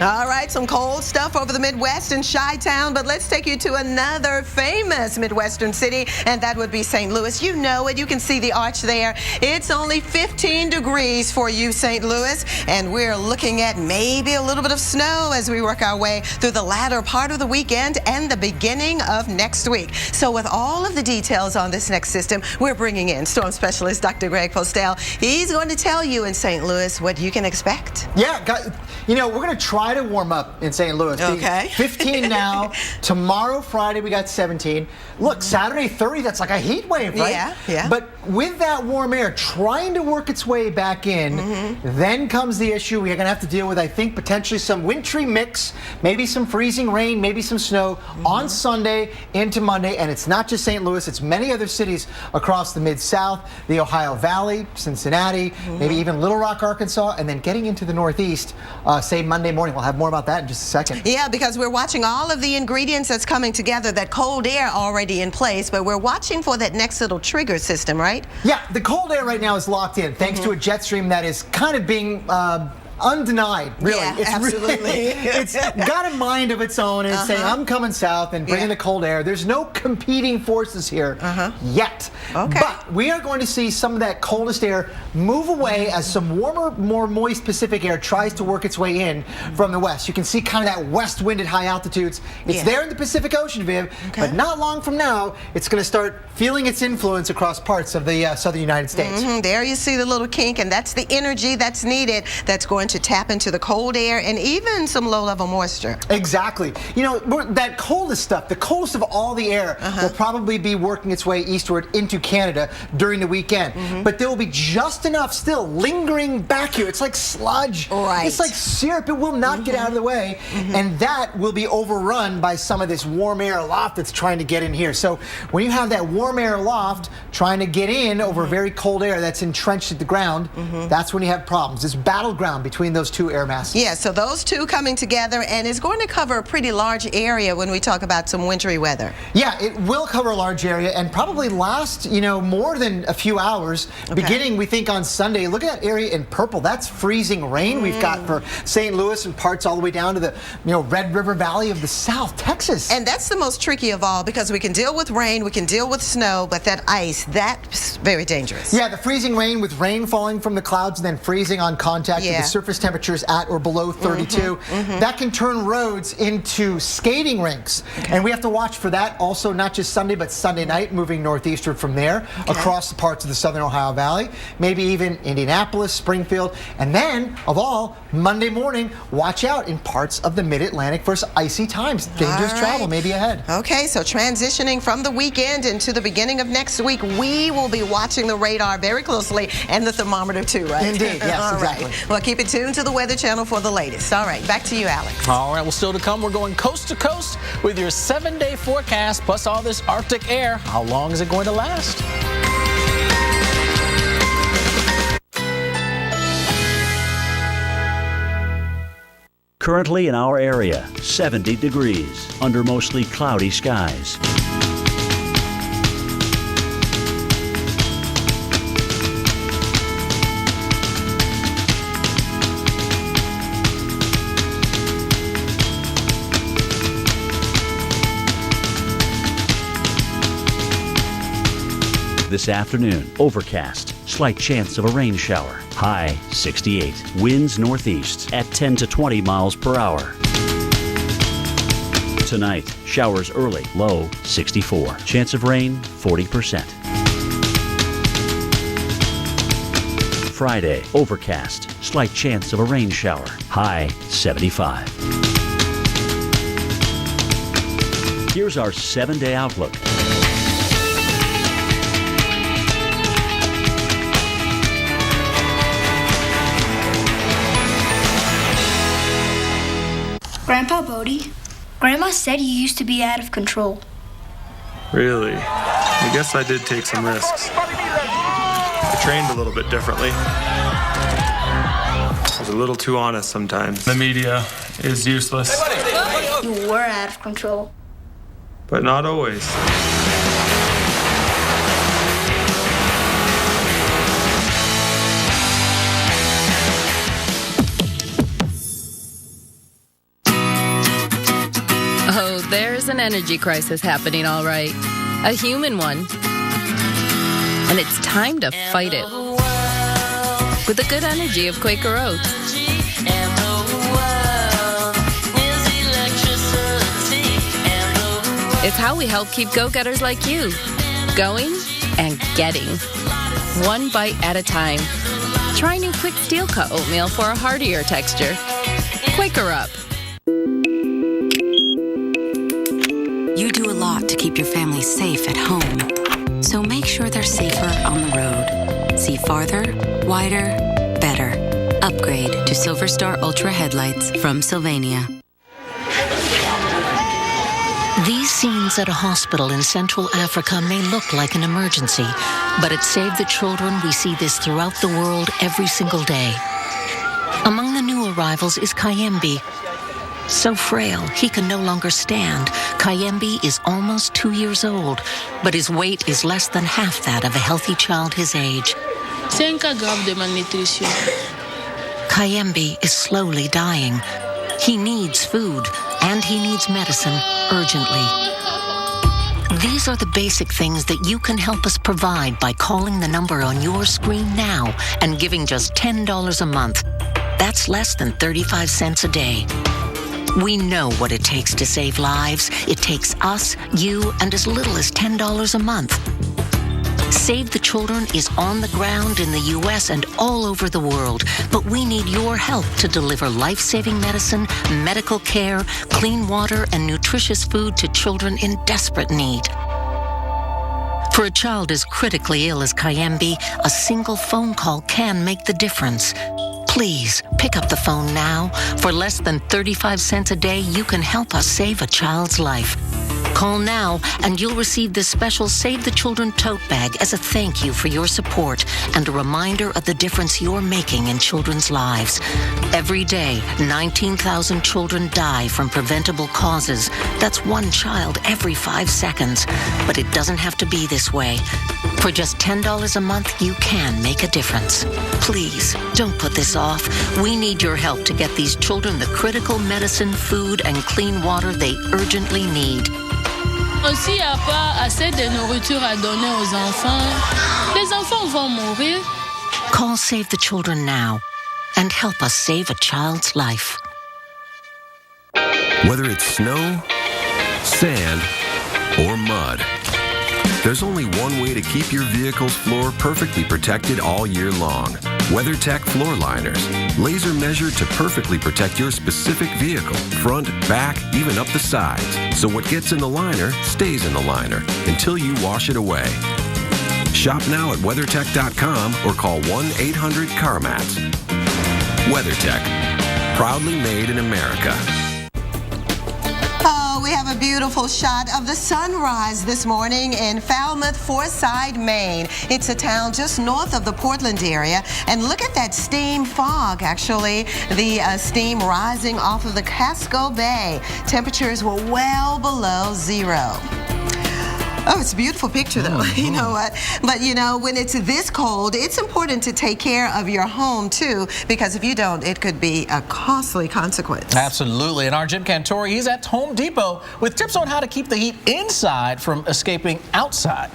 All right, some cold stuff over the Midwest and Chi-Town, but let's take you to another famous Midwestern city, and that would be St. Louis. You know it. You can see the arch there. It's only 15 degrees for you, St. Louis, and we're looking at maybe a little bit of snow as we work our way through the latter part of the weekend and the beginning of next week. So with all of the details on this next system, we're bringing in storm specialist Dr. Greg Postel. He's going to tell you in St. Louis what you can expect. Yeah, you know, we're going to try to warm up in St. Louis. Okay. 15 now. Tomorrow, Friday, we got 17. Look, Saturday, 30, that's like a heat wave, right? Yeah, yeah. But with that warm air trying to work its way back in, then comes the issue we're going to have to deal with, I think, potentially some wintry mix, maybe some freezing rain, maybe some snow on Sunday into Monday. And it's not just St. Louis, it's many other cities across the Mid-South, the Ohio Valley, Cincinnati, maybe even Little Rock, Arkansas, and then getting into the Northeast, say Monday morning. We'll have more about that in just a second. Yeah, because we're watching all of the ingredients that's coming together, that cold air already in place, but we're watching for that next little trigger system, right? Yeah, the cold air right now is locked in thanks to a jet stream that is kind of being undenied, really. Yeah, it's absolutely. It's got a mind of its own, and it's saying, I'm coming south and bringing the cold air. There's no competing forces here yet. Okay. But we are going to see some of that coldest air move away as some warmer, more moist Pacific air tries to work its way in from the west. You can see kind of that west wind at high altitudes. It's there in the Pacific Ocean, Viv, but not long from now, it's going to start feeling its influence across parts of the southern United States. There you see the little kink, and that's the energy that's needed that's going to tap into the cold air and even some low-level moisture. Exactly. You know, that coldest stuff, the coldest of all the air, will probably be working its way eastward into Canada during the weekend. But there will be just enough still lingering back here. It's like sludge. Right. It's like syrup. It will not get out of the way. And that will be overrun by some of this warm air aloft that's trying to get in here. So when you have that warm air aloft trying to get in over very cold air that's entrenched at the ground, that's when you have problems. This battleground between those two air masses. Yeah, so those two coming together, and it's going to cover a pretty large area when we talk about some wintry weather. Yeah, it will cover a large area and probably last, you know, more than a few hours. Beginning, we think, on Sunday. Look at that area in purple. That's freezing rain we've got for St. Louis and parts all the way down to the, you know, Red River Valley of the South, Texas. And that's the most tricky of all, because we can deal with rain, we can deal with snow, but that ice, that's very dangerous. Yeah, the freezing rain with rain falling from the clouds and then freezing on contact with the surface temperatures at or below 32. That can turn roads into skating rinks. And we have to watch for that also, not just Sunday, but Sunday night, moving northeastward from there across the parts of the southern Ohio Valley, maybe even Indianapolis, Springfield, and then, of all, Monday morning, watch out in parts of the mid-Atlantic for icy times. Dangerous travel may be ahead. Okay, so transitioning from the weekend into the beginning of next week, we will be watching the radar very closely and the thermometer too, right? Indeed, yes, exactly. Right. Well, keep it tuned to the Weather Channel for the latest. All right, back to you, Alex. All right, well, still to come, we're going coast to coast with your 7-day forecast, plus all this Arctic air. How long is it going to last? Currently in our area, 70 degrees under mostly cloudy skies. This afternoon, overcast, slight chance of a rain shower. High 68. Winds northeast at 10 to 20 miles per hour. Tonight, showers early, low 64. Chance of rain 40%. Friday, overcast, slight chance of a rain shower. High 75. Here's our 7-day outlook. Grandpa Bodie, Grandma said you used to be out of control. Really? I guess I did take some risks. I trained a little bit differently. I was a little too honest sometimes. The media is useless. You were out of control. But not always. Oh, there's an energy crisis happening, all right. A human one. And it's time to fight it. With the good energy of Quaker Oats. It's how we help keep go-getters like you going and getting. One bite at a time. Try new Quick Steel Cut oatmeal for a heartier texture. Quaker Up. You do a lot to keep your family safe at home. So make sure they're safer on the road. See farther, wider, better. Upgrade to Silver Star Ultra headlights from Sylvania. These scenes at a hospital in Central Africa may look like an emergency, but at Save the Children, we see this throughout the world every single day. Among the new arrivals is Kayembe. So frail, he can no longer stand. Kayembe is almost 2 years old, but his weight is less than half that of a healthy child his age. C'est un cas grave de malnutrition. Kayembe is slowly dying. He needs food and he needs medicine urgently. These are the basic things that you can help us provide by calling the number on your screen now and giving just $10 a month. That's less than 35 cents a day. We know what it takes to save lives. It takes us, you, and as little as $10 a month. Save the Children is on the ground in the U.S. and all over the world, but we need your help to deliver life-saving medicine, medical care, clean water, and nutritious food to children in desperate need. For a child as critically ill as Kayembe, a single phone call can make the difference. Please pick up the phone now. For less than 35 cents a day, you can help us save a child's life. Call now and you'll receive this special Save the Children tote bag as a thank you for your support and a reminder of the difference you're making in children's lives. Every day, 19,000 children die from preventable causes. That's one child every 5 seconds. But it doesn't have to be this way. For just $10 a month, you can make a difference. Please, don't put this off. We need your help to get these children the critical medicine, food, and clean water they urgently need. S'il n'y a pas assez de nourriture à donner aux enfants, les enfants vont mourir. Call Save the Children now and help us save a child's life. Whether it's snow, sand, or mud, there's only one way to keep your vehicle's floor perfectly protected all year long. WeatherTech floor liners, laser measured to perfectly protect your specific vehicle, front, back, even up the sides. So what gets in the liner stays in the liner until you wash it away. Shop now at WeatherTech.com or call 1-800-CarMats. WeatherTech, proudly made in America. We have a beautiful shot of the sunrise this morning in Falmouth, Forsyth, Maine. It's a town just north of the Portland area. And look at that steam fog, actually. The steam rising off of the Casco Bay. Temperatures were well below zero. Oh, it's a beautiful picture, though. You know what? But, you know, when it's this cold, it's important to take care of your home, too, because if you don't, it could be a costly consequence. Absolutely. And our Jim Cantori, he's at Home Depot with tips on how to keep the heat inside from escaping outside.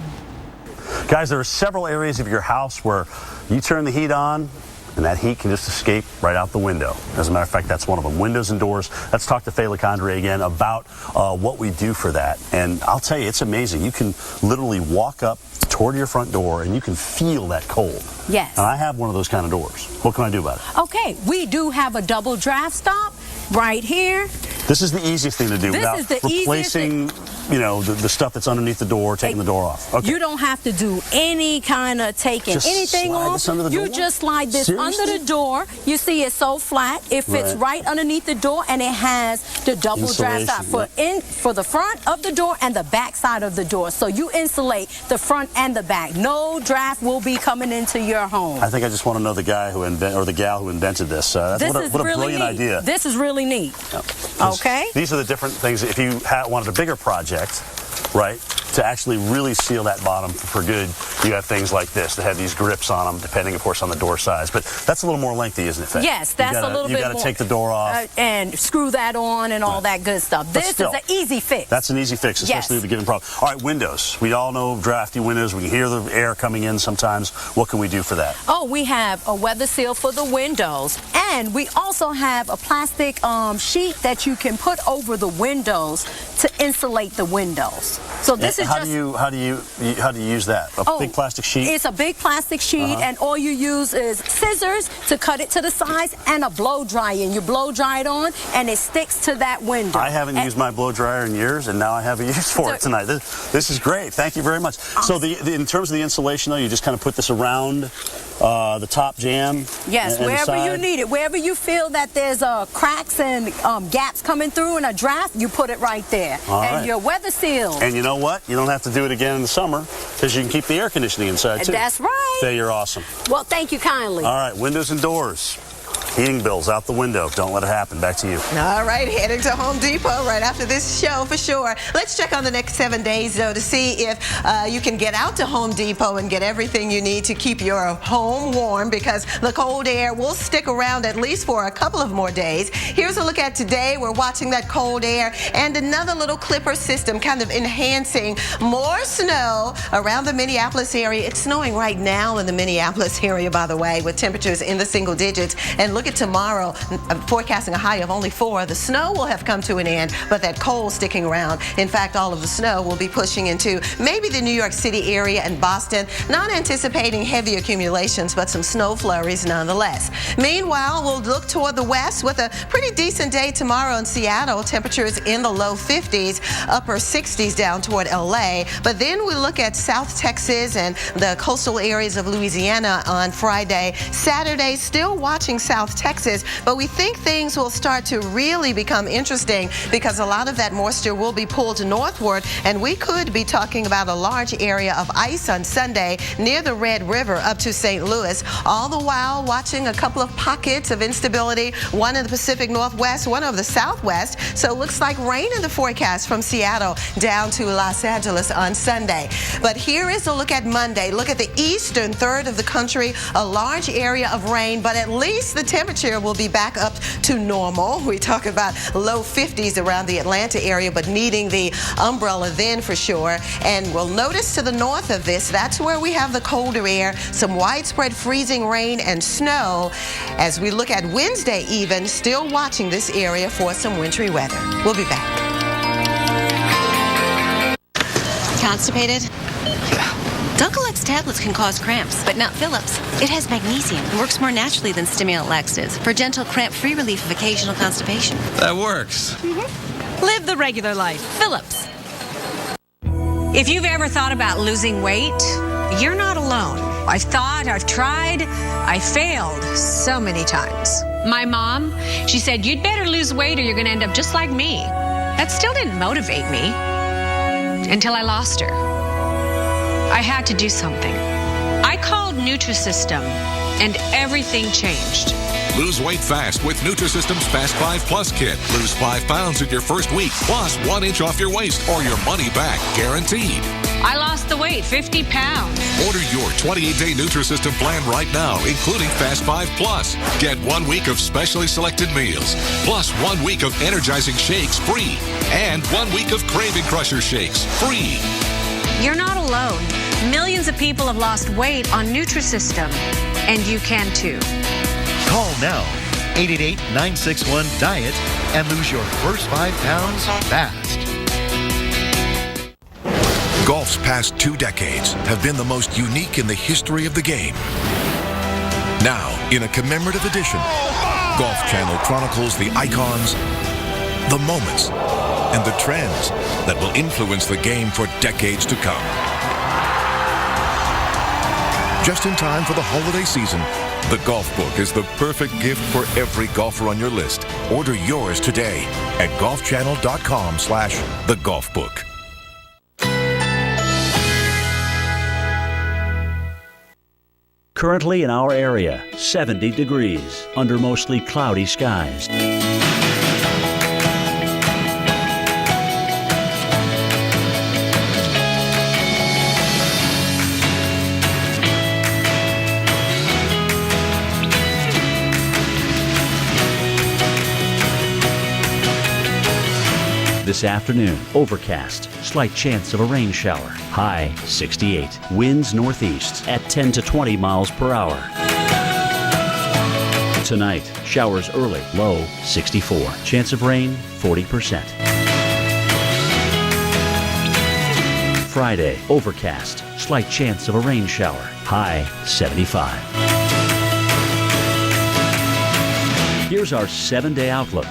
Guys, there are several areas of your house where you turn the heat on, and that heat can just escape right out the window. As a matter of fact, that's one of them. Windows and doors. Let's talk to Faye LeCondre again about what we do for that. And I'll tell you, it's amazing. You can literally walk up toward your front door and you can feel that cold. Yes. And I have one of those kind of doors. What can I do about it? Okay, we do have a double draft stop right here. This is the easiest thing to do without replacing, you know, the stuff that's underneath the door, taking the door off. Okay. You don't have to do any kind of taking Just anything slide off. this under the door? You just slide this Seriously? under the door. You see it's so flat. It fits right underneath the door, and it has the double draft stop for the front of the door and the back side of the door. So you insulate the front and the back. No draft will be coming into your home. I think I just want to know the guy who or the gal who invented this. What a brilliant idea. This is really neat. Yep. Okay. These are the different things. If you wanted a bigger project, right, to actually really seal that bottom for good, you have things like this that have these grips on them, depending, of course, on the door size. But that's a little more lengthy, isn't it, Faye? Yes, that's a little bit more. You got to take the door off. And screw that on and all that good stuff. But This still, is an easy fix. That's an easy fix, especially with a given problem. All right, windows. We all know drafty windows. We can hear the air coming in sometimes. What can we do for that? Oh, we have a weather seal for the windows. And we also have a plastic sheet that you can put over the windows to insulate the windows. So this is how do you use that? A big plastic sheet? It's a big plastic sheet, and all you use is scissors to cut it to the size and a blow dryer. And you blow dry it on, and it sticks to that window. I haven't used my blow dryer in years, and now I have a use for it tonight. This is great. Thank you very much. So in terms of the insulation, though, you just kind of put this around the top jamb? Yes, and wherever the you need it. Wherever you feel that there's cracks and gaps coming through in a draft, you put it right there. And you're weather sealed. And you know what? You don't have to do it again in the summer because you can keep the air conditioning inside, too. That's right. Faye, you're awesome. Well, thank you kindly. All right, windows and doors. Heating bills out the window. Don't let it happen. Back to you. All right, heading to Home Depot right after this show for sure. Let's check on the next 7 days, though, to see if you can get out to Home Depot and get everything you need to keep your home warm, because the cold air will stick around at least for a couple of more days. Here's a look at today. We're watching that cold air and another little clipper system kind of enhancing more snow around the Minneapolis area. It's snowing right now in the Minneapolis area, by the way, with temperatures in the single digits. And look at tomorrow, forecasting a high of only 4. The snow will have come to an end, but that cold sticking around. In fact, all of the snow will be pushing into maybe the New York City area and Boston. Not anticipating heavy accumulations, but some snow flurries nonetheless. Meanwhile, we'll look toward the west with a pretty decent day tomorrow in Seattle. Temperatures in the low 50s, upper 60s down toward LA. But then we look at South Texas and the coastal areas of Louisiana on Friday. Saturday, still watching South Texas, but we think things will start to really become interesting because a lot of that moisture will be pulled northward, and we could be talking about a large area of ice on Sunday near the Red River up to St. Louis, all the while watching a couple of pockets of instability, one in the Pacific Northwest, one over the Southwest. So it looks like rain in the forecast from Seattle down to Los Angeles on Sunday. But here is a look at Monday. Look at the eastern third of the country, a large area of rain, but at least the temperature will be back up to normal. We talk about low 50s around the Atlanta area, but needing the umbrella then for sure. And we'll notice to the north of this, that's where we have the colder air, some widespread freezing rain and snow. As we look at Wednesday even, still watching this area for some wintry weather. We'll be back. Constipated? Dulcolax tablets can cause cramps, but not Phillips. It has magnesium and works more naturally than stimulant laxatives for gentle cramp-free relief of occasional constipation. That works. Live the regular life. Phillips. If you've ever thought about losing weight, you're not alone. I've thought, I've tried, I failed so many times. My mom, she said, you'd better lose weight or you're going to end up just like me. That still didn't motivate me until I lost her. I had to do something. I called Nutrisystem, and everything changed. Lose weight fast with Nutrisystem's Fast 5 Plus kit. Lose 5 pounds in your first week, plus 1 inch off your waist or your money back, guaranteed. I lost the weight, 50 pounds. Order your 28-day Nutrisystem plan right now, including Fast 5 Plus. Get 1 week of specially selected meals, plus 1 week of energizing shakes free, and 1 week of Craving Crusher shakes free. You're not alone. Millions of people have lost weight on Nutrisystem, and you can too. Call now, 888-961-DIET, and lose your first 5 pounds fast. Golf's past 2 decades have been the most unique in the history of the game. Now, in a commemorative edition, Golf Channel chronicles the icons, the moments, and the trends that will influence the game for decades to come. Just in time for the holiday season, the Golf Book is the perfect gift for every golfer on your list. Order yours today at golfchannel.com/thegolfbook. Currently in our area, 70 degrees under mostly cloudy skies. This afternoon, overcast, slight chance of a rain shower. High 68. Winds northeast at 10 to 20 miles per hour. Tonight, showers early, low 64. Chance of rain 40%. Friday, overcast, slight chance of a rain shower. High 75. Here's our 7-day outlook.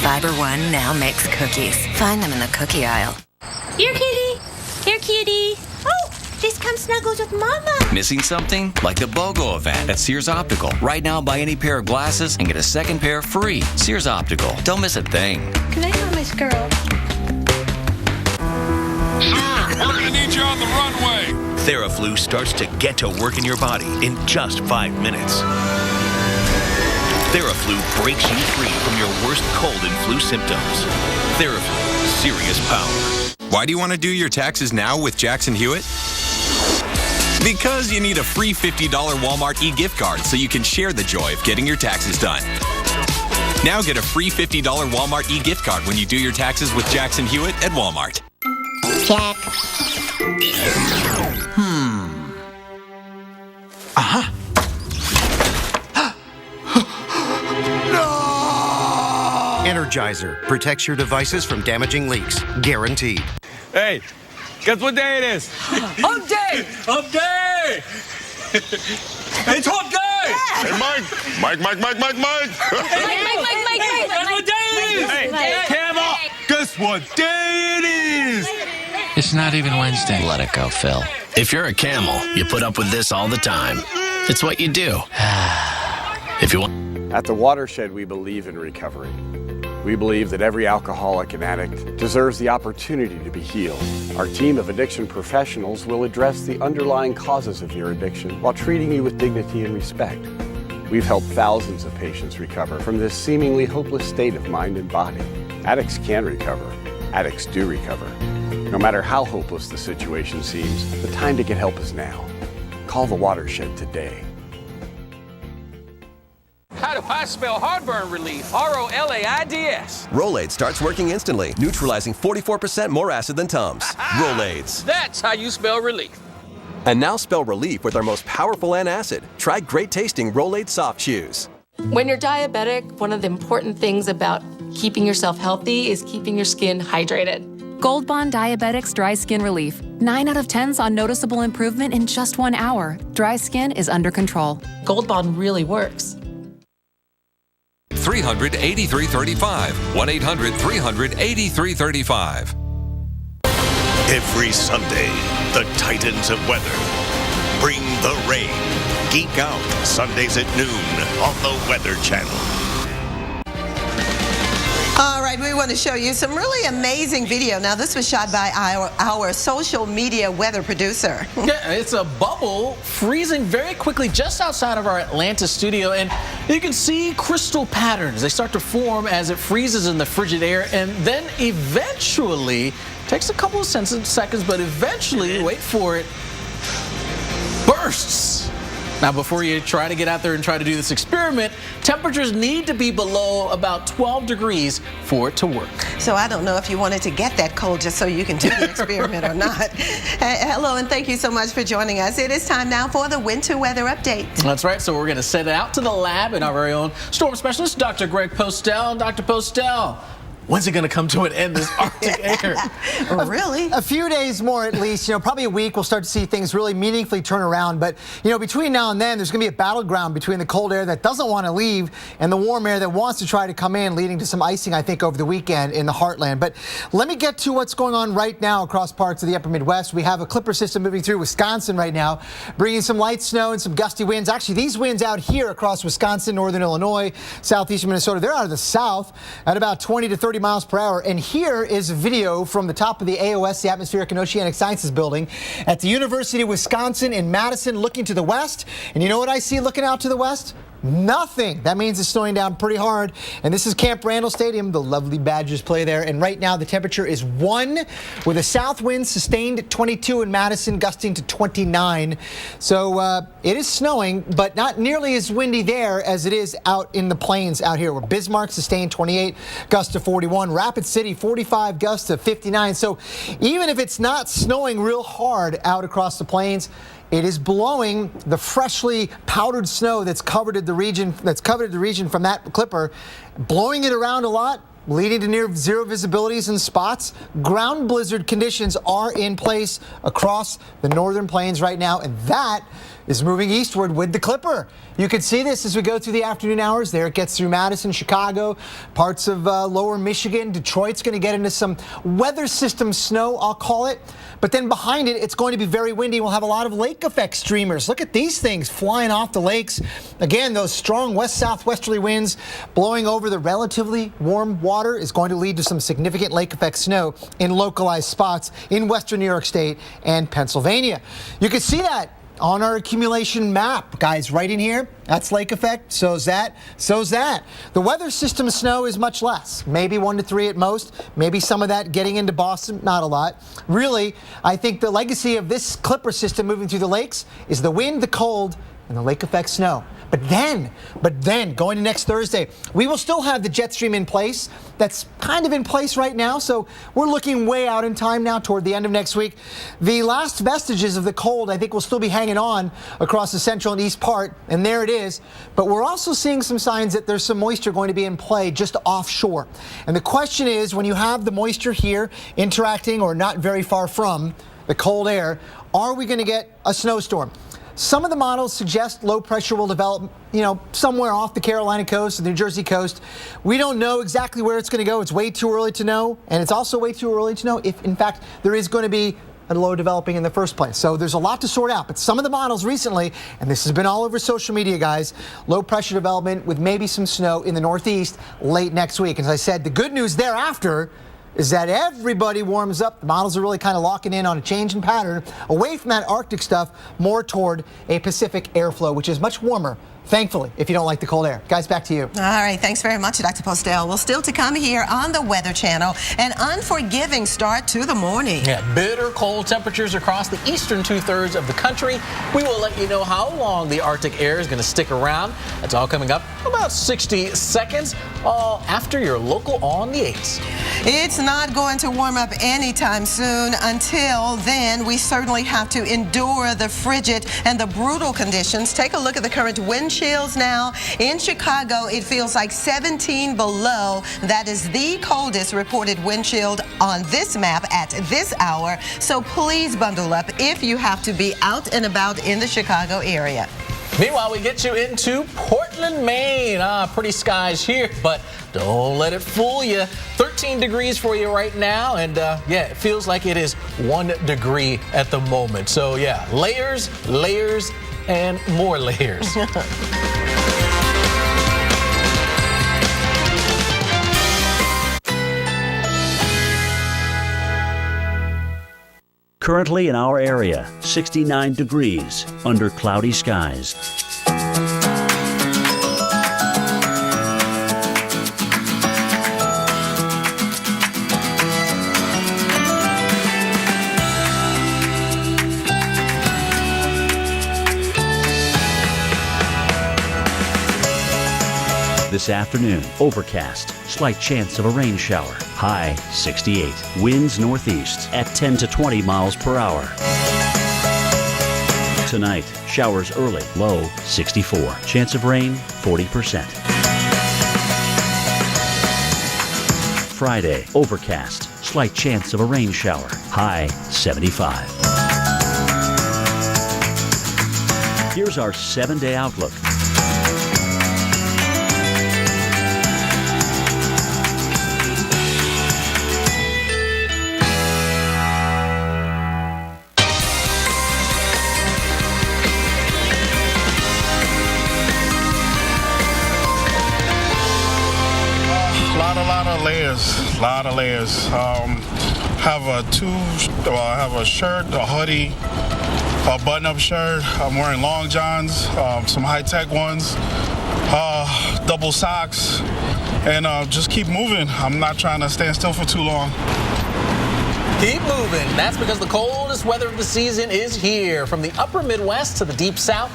Fiber One now makes cookies. Find them in the cookie aisle. Here, kitty. Here, kitty. Oh, this come snuggles with Mama. Missing something? Like the BOGO event at Sears Optical. Right now, buy any pair of glasses and get a second pair free. Sears Optical. Don't miss a thing. Can I have my squirrel? Sir, we're going to need you on the runway. Theraflu starts to get to work in your body in just 5 minutes. Theraflu breaks you free from your worst cold and flu symptoms. Theraflu, serious power. Why do you want to do your taxes now with Jackson Hewitt? Because you need a free $50 Walmart e-gift card so you can share the joy of getting your taxes done. Now get a free $50 Walmart e-gift card when you do your taxes with Jackson Hewitt at Walmart. Check. Energizer protects your devices from damaging leaks. Guaranteed. Hey, guess what day it is? Hump day! Hump day! It's hump day! Hey, Mike! Mike! Guess what day it is? Hey, Camel! Guess what day it is? It's not even Wednesday. Let it go, Phil. If you're a camel, you put up with this all the time. It's what you do. If you want. At the Watershed, we believe in recovery. We believe that every alcoholic and addict deserves the opportunity to be healed. Our team of addiction professionals will address the underlying causes of your addiction while treating you with dignity and respect. We've helped thousands of patients recover from this seemingly hopeless state of mind and body. Addicts can recover. Addicts do recover. No matter how hopeless the situation seems, the time to get help is now. Call the Watershed today. How do I spell heartburn relief? R-O-L-A-I-D-S. Rolaids starts working instantly, neutralizing 44% more acid than Tums. Rolaids. That's how you spell relief. And now spell relief with our most powerful antacid. Try great tasting Rolaids soft chews. When you're diabetic, one of the important things about keeping yourself healthy is keeping your skin hydrated. Gold Bond Diabetics Dry Skin Relief. 9 out of 10 saw noticeable improvement in just 1 hour. Dry skin is under control. Gold Bond really works. 300-8335. 1-800-300-8335. Every Sunday, the Titans of weather bring the rain. Geek Out, Sundays at noon on the Weather Channel. All right, we want to show you some really amazing video. Now, this was shot by our social media weather producer. Yeah, it's a bubble freezing very quickly just outside of our Atlanta studio, and you can see crystal patterns. They start to form as it freezes in the frigid air, and then eventually, takes a couple of seconds, but eventually, wait for it, bursts. Now, before you try to get out there and try to do this experiment, temperatures need to be below about 12 degrees for it to work. So I don't know if you wanted to get that cold just so you can do the experiment or not. Hello, and thank you so much for joining us. It is time now for the winter weather update. That's right. So we're going to send it out to the lab and our very own storm specialist, Dr. Greg Postel. Dr. Postel, when's it going to come to an end, this Arctic air? Really? A few days more at least, probably a week, we'll start to see things really meaningfully turn around. But, between now and then, there's going to be a battleground between the cold air that doesn't want to leave and the warm air that wants to try to come in, leading to some icing, I think, over the weekend in the heartland. But let me get to what's going on right now across parts of the upper Midwest. We have a clipper system moving through Wisconsin right now, bringing some light snow and some gusty winds. Actually, these winds out here across Wisconsin, northern Illinois, southeastern Minnesota, they're out of the south at about 20 to 30 miles per hour. And here is a video from the top of the AOS, the Atmospheric and Oceanic Sciences building at the University of Wisconsin in Madison, looking to the west. And you know what I see looking out to the west? Nothing. That means it's snowing down pretty hard. And this is Camp Randall Stadium. The lovely Badgers play there. And right now the temperature is 1 with a south wind sustained at 22 in Madison, gusting to 29. So it is snowing, but not nearly as windy there as it is out in the plains out here, where Bismarck sustained 28, gust to 41. Rapid City 45, gust to 59. So even if it's not snowing real hard out across the plains, it is blowing the freshly powdered snow that's covered the region from that clipper, blowing it around a lot, leading to near zero visibilities in spots. Ground blizzard conditions are in place across the northern plains right now, and that is moving eastward with the Clipper. You can see this as we go through the afternoon hours. There it gets through Madison, Chicago, parts of lower Michigan. Detroit's going to get into some weather system snow, I'll call it. But then behind it, it's going to be very windy. We'll have a lot of lake effect streamers. Look at these things flying off the lakes. Again, those strong west-southwesterly winds blowing over the relatively warm water is going to lead to some significant lake effect snow in localized spots in western New York State and Pennsylvania. You can see that on our accumulation map, guys, right in here. That's lake effect. So's that. The weather system snow is much less, maybe 1 to 3 at most. Maybe some of that getting into Boston, not a lot. Really, I think the legacy of this Clipper system moving through the lakes is the wind, the cold, and the lake effect snow. But then, going to next Thursday, we will still have the jet stream in place. That's kind of in place right now, so we're looking way out in time now toward the end of next week. The last vestiges of the cold, I think, will still be hanging on across the central and east part, and there it is. But we're also seeing some signs that there's some moisture going to be in play just offshore. And the question is, when you have the moisture here interacting or not very far from the cold air, are we going to get a snowstorm? Some of the models suggest low pressure will develop, somewhere off the Carolina coast and the New Jersey coast. We don't know exactly where it's going to go. It's way too early to know. And it's also way too early to know if, in fact, there is going to be a low developing in the first place. So there's a lot to sort out. But some of the models recently, and this has been all over social media, guys, low pressure development with maybe some snow in the Northeast late next week. As I said, the good news thereafter is that everybody warms up. The models are really kind of locking in on a change in pattern away from that Arctic stuff, more toward a Pacific airflow, which is much warmer, thankfully, if you don't like the cold air. Guys, back to you. All right, thanks very much, Dr. Postel. Well, still to come here on the Weather Channel, an unforgiving start to the morning. Yeah, bitter cold temperatures across the eastern 2/3 of the country. We will let you know how long the Arctic air is going to stick around. That's all coming up about 60 seconds, all after your local on the 8s. It's not going to warm up anytime soon. Until then, we certainly have to endure the frigid and the brutal conditions. Take a look at the current wind chills now. In Chicago, it feels like 17 below. That is the coldest reported wind chill on this map at this hour. So please bundle up if you have to be out and about in the Chicago area. Meanwhile, we get you into Portland, Maine. Pretty skies here, but don't let it fool you. 13 degrees for you right now, and it feels like it is 1 degree at the moment. So yeah, layers, and more layers. Currently in our area, 69 degrees under cloudy skies. This afternoon, overcast, slight chance of a rain shower. High 68. Winds northeast at 10 to 20 miles per hour. Tonight, showers early, low 64. Chance of rain 40%. Friday, overcast, slight chance of a rain shower. High 75. Here's our 7-day outlook. Lot of layers. Have a shirt, a hoodie, a button-up shirt. I'm wearing long johns, some high-tech ones, double socks, and just keep moving. I'm not trying to stand still for too long. Keep moving. That's because the coldest weather of the season is here. From the upper Midwest to the deep South,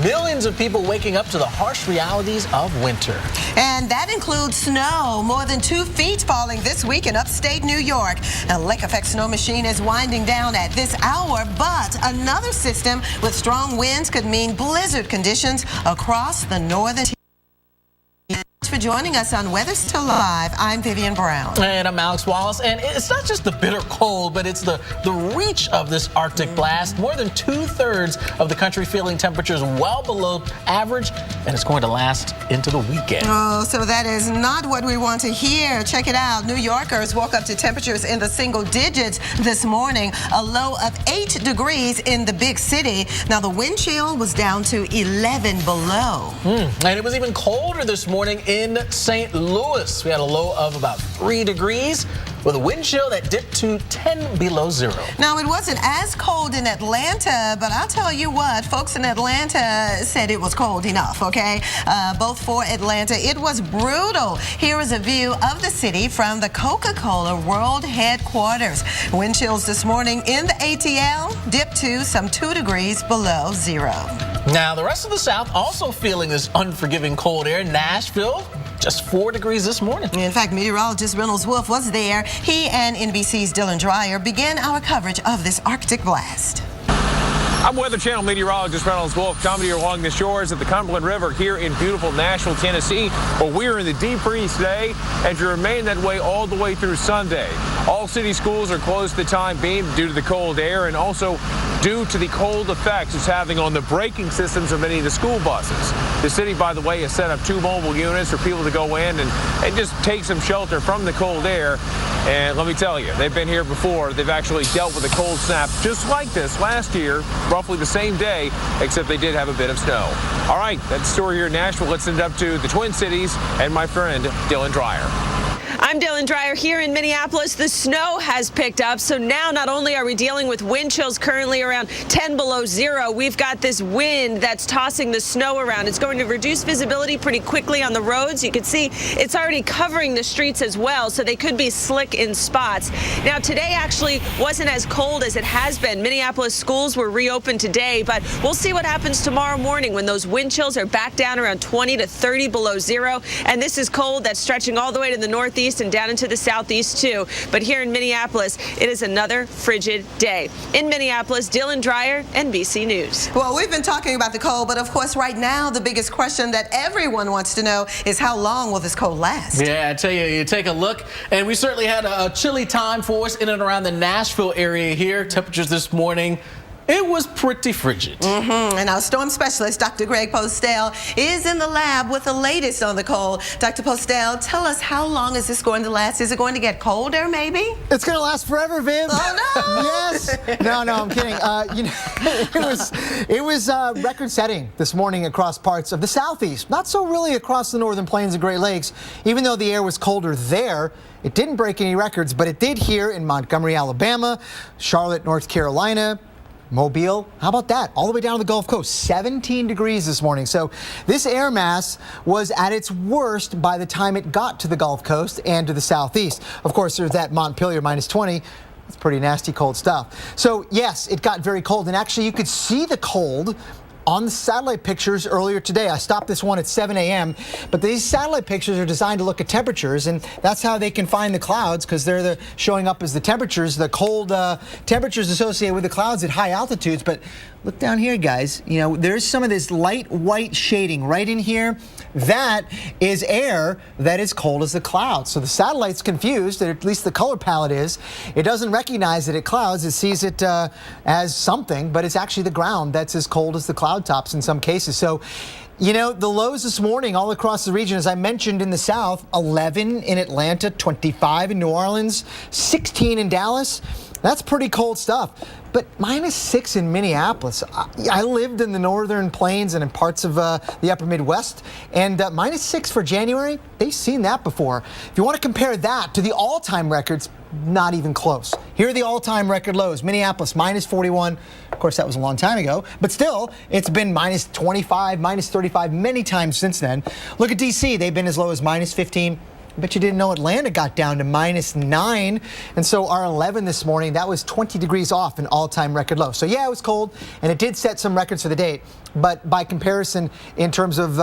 millions of people waking up to the harsh realities of winter. And that includes snow. More than 2 feet falling this week in upstate New York. A lake effect snow machine is winding down at this hour, but another system with strong winds could mean blizzard conditions across the northern for joining us on Weather Still Live. I'm Vivian Brown. And I'm Alex Wallace. And it's not just the bitter cold, but it's the reach of this Arctic blast. More than 2/3 of the country feeling temperatures well below average, and it's going to last into the weekend. Oh, so that is not what we want to hear. Check it out. New Yorkers woke up to temperatures in the single digits this morning, a low of 8 degrees in the big city. Now, the wind chill was down to 11 below. And it was even colder this morning in St. Louis. We had a low of about 3 degrees with a wind chill that dipped to 10 below zero. Now, it wasn't as cold in Atlanta, but I'll tell you what, folks in Atlanta said it was cold enough, okay? Both for Atlanta, it was brutal. Here is a view of the city from the Coca-Cola World Headquarters. Wind chills this morning in the ATL dipped to some 2 degrees below zero. Now, the rest of the South also feeling this unforgiving cold air. Nashville, just 4 degrees this morning. In fact, meteorologist Reynolds Wolf was there. He and NBC's Dylan Dreyer began our coverage of this Arctic blast. I'm Weather Channel meteorologist Reynolds Wolf, coming to you along the shores of the Cumberland River here in beautiful Nashville, Tennessee. Well, we're in the deep freeze today and to remain that way all the way through Sunday. All city schools are closed for the time being due to the cold air and also due to the cold effects it's having on the braking systems of many of the school buses. The city, by the way, has set up 2 mobile units for people to go in and just take some shelter from the cold air. And let me tell you, they've been here before. They've actually dealt with a cold snap just like this last year, roughly the same day, except they did have a bit of snow. All right, that's the story here in Nashville. Let's send it up to the Twin Cities and my friend Dylan Dreyer. I'm Dylan Dreyer here in Minneapolis. The snow has picked up, so now not only are we dealing with wind chills currently around 10 below zero, we've got this wind that's tossing the snow around. It's going to reduce visibility pretty quickly on the roads. You can see it's already covering the streets as well, so they could be slick in spots. Now, today actually wasn't as cold as it has been. Minneapolis schools were reopened today, but we'll see what happens tomorrow morning when those wind chills are back down around 20 to 30 below zero. And this is cold that's stretching all the way to the northeast and down into the southeast too. But here in Minneapolis, it is another frigid day. In Minneapolis, Dylan Dreyer, NBC News. Well, we've been talking about the cold, but of course right now the biggest question that everyone wants to know is how long will this cold last? Yeah, I tell you, you take a look, and we certainly had a chilly time for us in and around the Nashville area here. Temperatures this morning, it was pretty frigid. And our storm specialist, Dr. Greg Postel, is in the lab with the latest on the cold. Dr. Postel, tell us, how long is this going to last? Is it going to get colder, maybe? It's going to last forever, Viv. Oh, no! Yes. No, I'm kidding. It was record-setting this morning across parts of the southeast. Not so really across the northern plains and Great Lakes. Even though the air was colder there, it didn't break any records, but it did here in Montgomery, Alabama, Charlotte, North Carolina, Mobile, how about that? All the way down to the Gulf Coast, 17 degrees this morning. So this air mass was at its worst by the time it got to the Gulf Coast and to the southeast. Of course, there's that Montpelier minus 20. That's pretty nasty cold stuff. So yes, it got very cold, and actually you could see the cold on the satellite pictures earlier today. I stopped this one at 7 a.m., but these satellite pictures are designed to look at temperatures, and that's how they can find the clouds, because they're showing up as the temperatures, the cold temperatures associated with the clouds at high altitudes. But look down here, guys. You know, there's some of this light white shading right in here. That is air that is cold as the clouds. So the satellite's confused, or at least the color palette is. It doesn't recognize it at clouds. It sees it as something, but it's actually the ground that's as cold as the cloud tops in some cases. So, you know, the lows this morning all across the region, as I mentioned in the south, 11 in Atlanta, 25 in New Orleans, 16 in Dallas. That's pretty cold stuff. But -6 in Minneapolis. I lived in the northern plains and in parts of the upper Midwest, and -6 for January, they've seen that before. If you want to compare that to the all-time records, not even close. Here are the all-time record lows. Minneapolis, -41. Of course, that was a long time ago, but still, it's been -25, -35 many times since then. Look at D.C. They've been as low as -15. I bet you didn't know Atlanta got down to -9. And so our 11 this morning, that was 20 degrees off an all-time record low. So yeah, it was cold, and it did set some records for the date. But by comparison, in terms of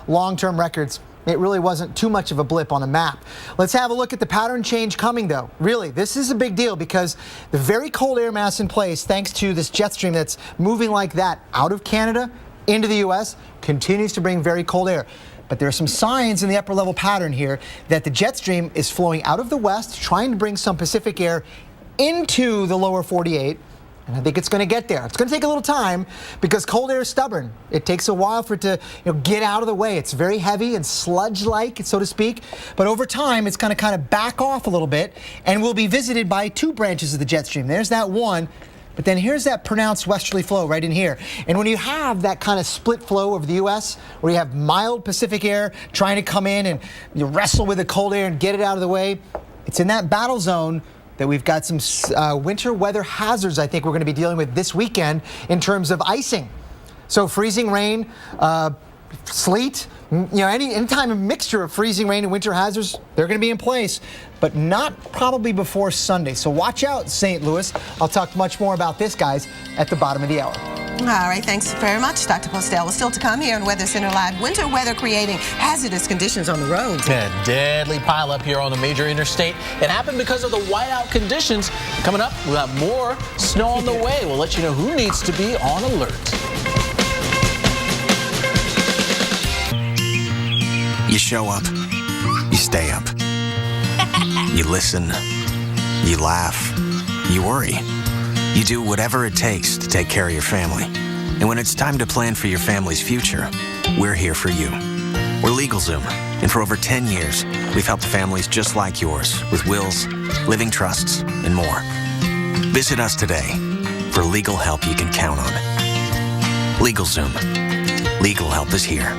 long-term records, it really wasn't too much of a blip on a map. Let's have a look at the pattern change coming, though. Really, this is a big deal because the very cold air mass in place, thanks to this jet stream that's moving like that out of Canada into the U.S., continues to bring very cold air. But there are some signs in the upper level pattern here that the jet stream is flowing out of the west, trying to bring some Pacific air into the lower 48. And I think it's going to get there. It's going to take a little time because cold air is stubborn. It takes a while for it to get out of the way. It's very heavy and sludge-like, so to speak. But over time, it's going to kind of back off a little bit and will be visited by two branches of the jet stream. There's that one. But then here's that pronounced westerly flow right in here. And when you have that kind of split flow over the U.S., where you have mild Pacific air trying to come in and you wrestle with the cold air and get it out of the way, it's in that battle zone that we've got some winter weather hazards I think we're going to be dealing with this weekend in terms of icing. So freezing rain, sleet, any time a mixture of freezing rain and winter hazards, they're going to be in place, but not probably before Sunday. So watch out, St. Louis. I'll talk much more about this, guys, at the bottom of the hour. All right, thanks very much, Dr. Postell. Still to come here on Weather Center Live. Winter weather creating hazardous conditions on the roads. A deadly pileup here on the major interstate. It happened because of the whiteout conditions. Coming up, we'll have more snow on the way. We'll let you know who needs to be on alert. You show up. You stay up. You listen. You laugh. You worry. You do whatever it takes to take care of your family. And when it's time to plan for your family's future, we're here for you. We're LegalZoom, and for over 10 years, we've helped families just like yours with wills, living trusts, and more. Visit us today for legal help you can count on. LegalZoom. Legal help is here.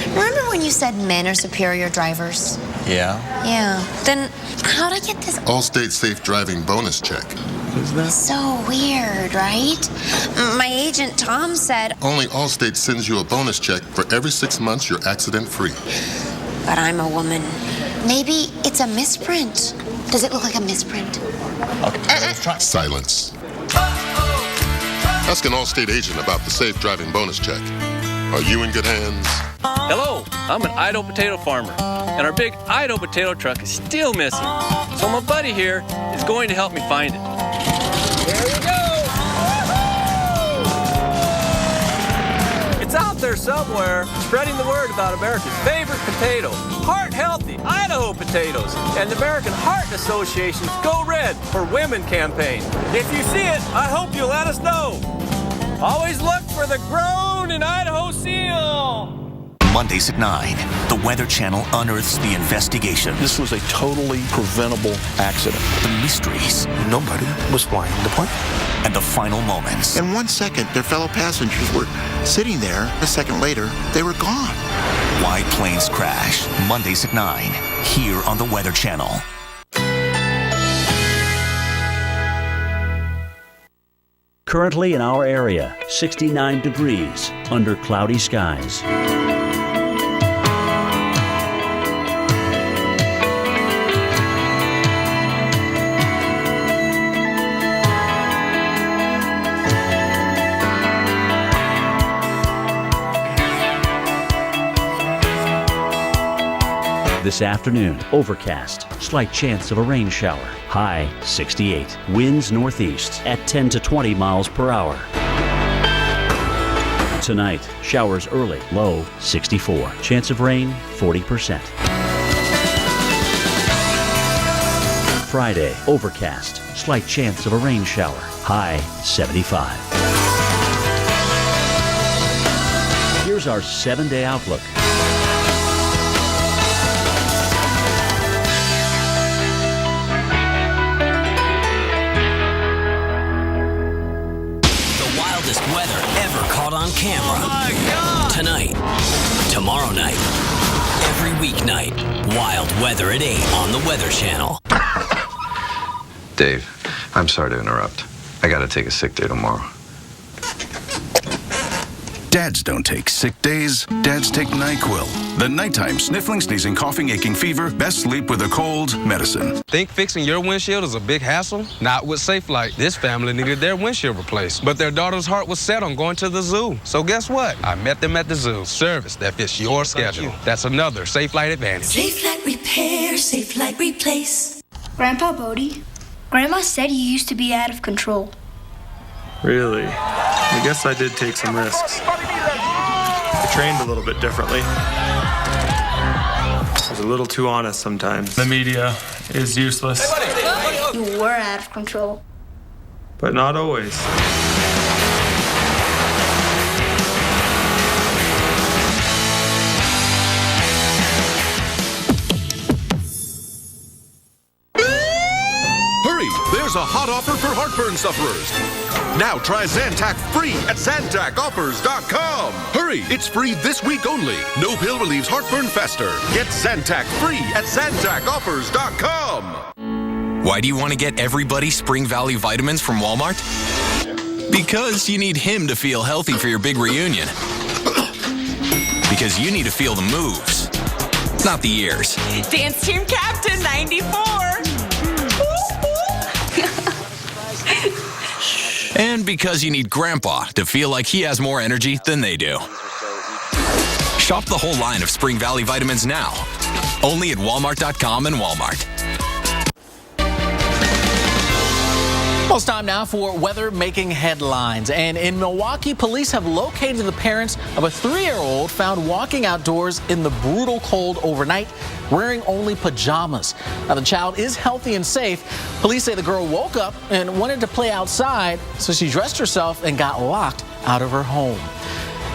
Remember when you said men are superior drivers? Yeah? Yeah. Then how'd I get this Allstate Safe Driving bonus check? So weird, right? My agent Tom said Only Allstate sends you a bonus check for every 6 months you're accident-free. But I'm a woman. Maybe it's a misprint. Does it look like a misprint? Okay, let's try. Silence. Ask an Allstate agent about the Safe Driving bonus check. Are you in good hands? Hello, I'm an Idaho potato farmer, and our big Idaho potato truck is still missing. So my buddy here is going to help me find it. There we go! It's out there somewhere, spreading the word about America's favorite potato, heart-healthy Idaho potatoes, and the American Heart Association's Go Red for Women campaign. If you see it, I hope you'll let us know. Always look for the Grown in Idaho seal. Mondays at 9, the Weather Channel unearths the investigation. This was a totally preventable accident. The mysteries. Nobody was flying the plane. And the final moments. In 1 second, their fellow passengers were sitting there. A second later, they were gone. Why planes crash. Mondays at 9, here on the Weather Channel. Currently in our area, 69 degrees under cloudy skies. This afternoon, overcast, slight chance of a rain shower. High 68. Winds northeast at 10 to 20 miles per hour. Tonight, showers early, low 64. Chance of rain 40%. Friday, overcast, slight chance of a rain shower. High 75. Here's our 7-day outlook. On camera. Oh my God. Tonight, tomorrow night, every weeknight, wild weather at 8 on the Weather Channel. Dave, I'm sorry to interrupt. I gotta take a sick day tomorrow. Dads don't take sick days. Dads take NyQuil. The nighttime sniffling, sneezing, coughing, aching, fever, best sleep with a cold medicine. Think fixing your windshield is a big hassle? Not with Safelite. This family needed their windshield replaced, but their daughter's heart was set on going to the zoo. So guess what? I met them at the zoo. Service that fits your schedule. That's another Safelite advantage. Safelite repair, Safelite replace. Grandpa Bodie, Grandma said you used to be out of control. Really? I guess I did take some risks. I trained a little bit differently. a little too honest sometimes. The media is useless. You were out of control. But not always. Hurry! There's a hot offer for heartburn sufferers. Now try Zantac free at ZantacOffers.com. Hurry! It's free this week only. No pill relieves heartburn faster. Get Zantac free at ZantacOffers.com. Why do you want to get everybody Spring Valley vitamins from Walmart? Because you need him to feel healthy for your big reunion. Because you need to feel the moves, not the ears. Dance Team Captain 94. And because you need Grandpa to feel like he has more energy than they do. Shop the whole line of Spring Valley vitamins now. Only at Walmart.com and Walmart. Well, it's time now for weather making headlines. And in Milwaukee, police have located the parents of a 3-year-old found walking outdoors in the brutal cold overnight, wearing only pajamas. Now, the child is healthy and safe. Police say the girl woke up and wanted to play outside, so she dressed herself and got locked out of her home.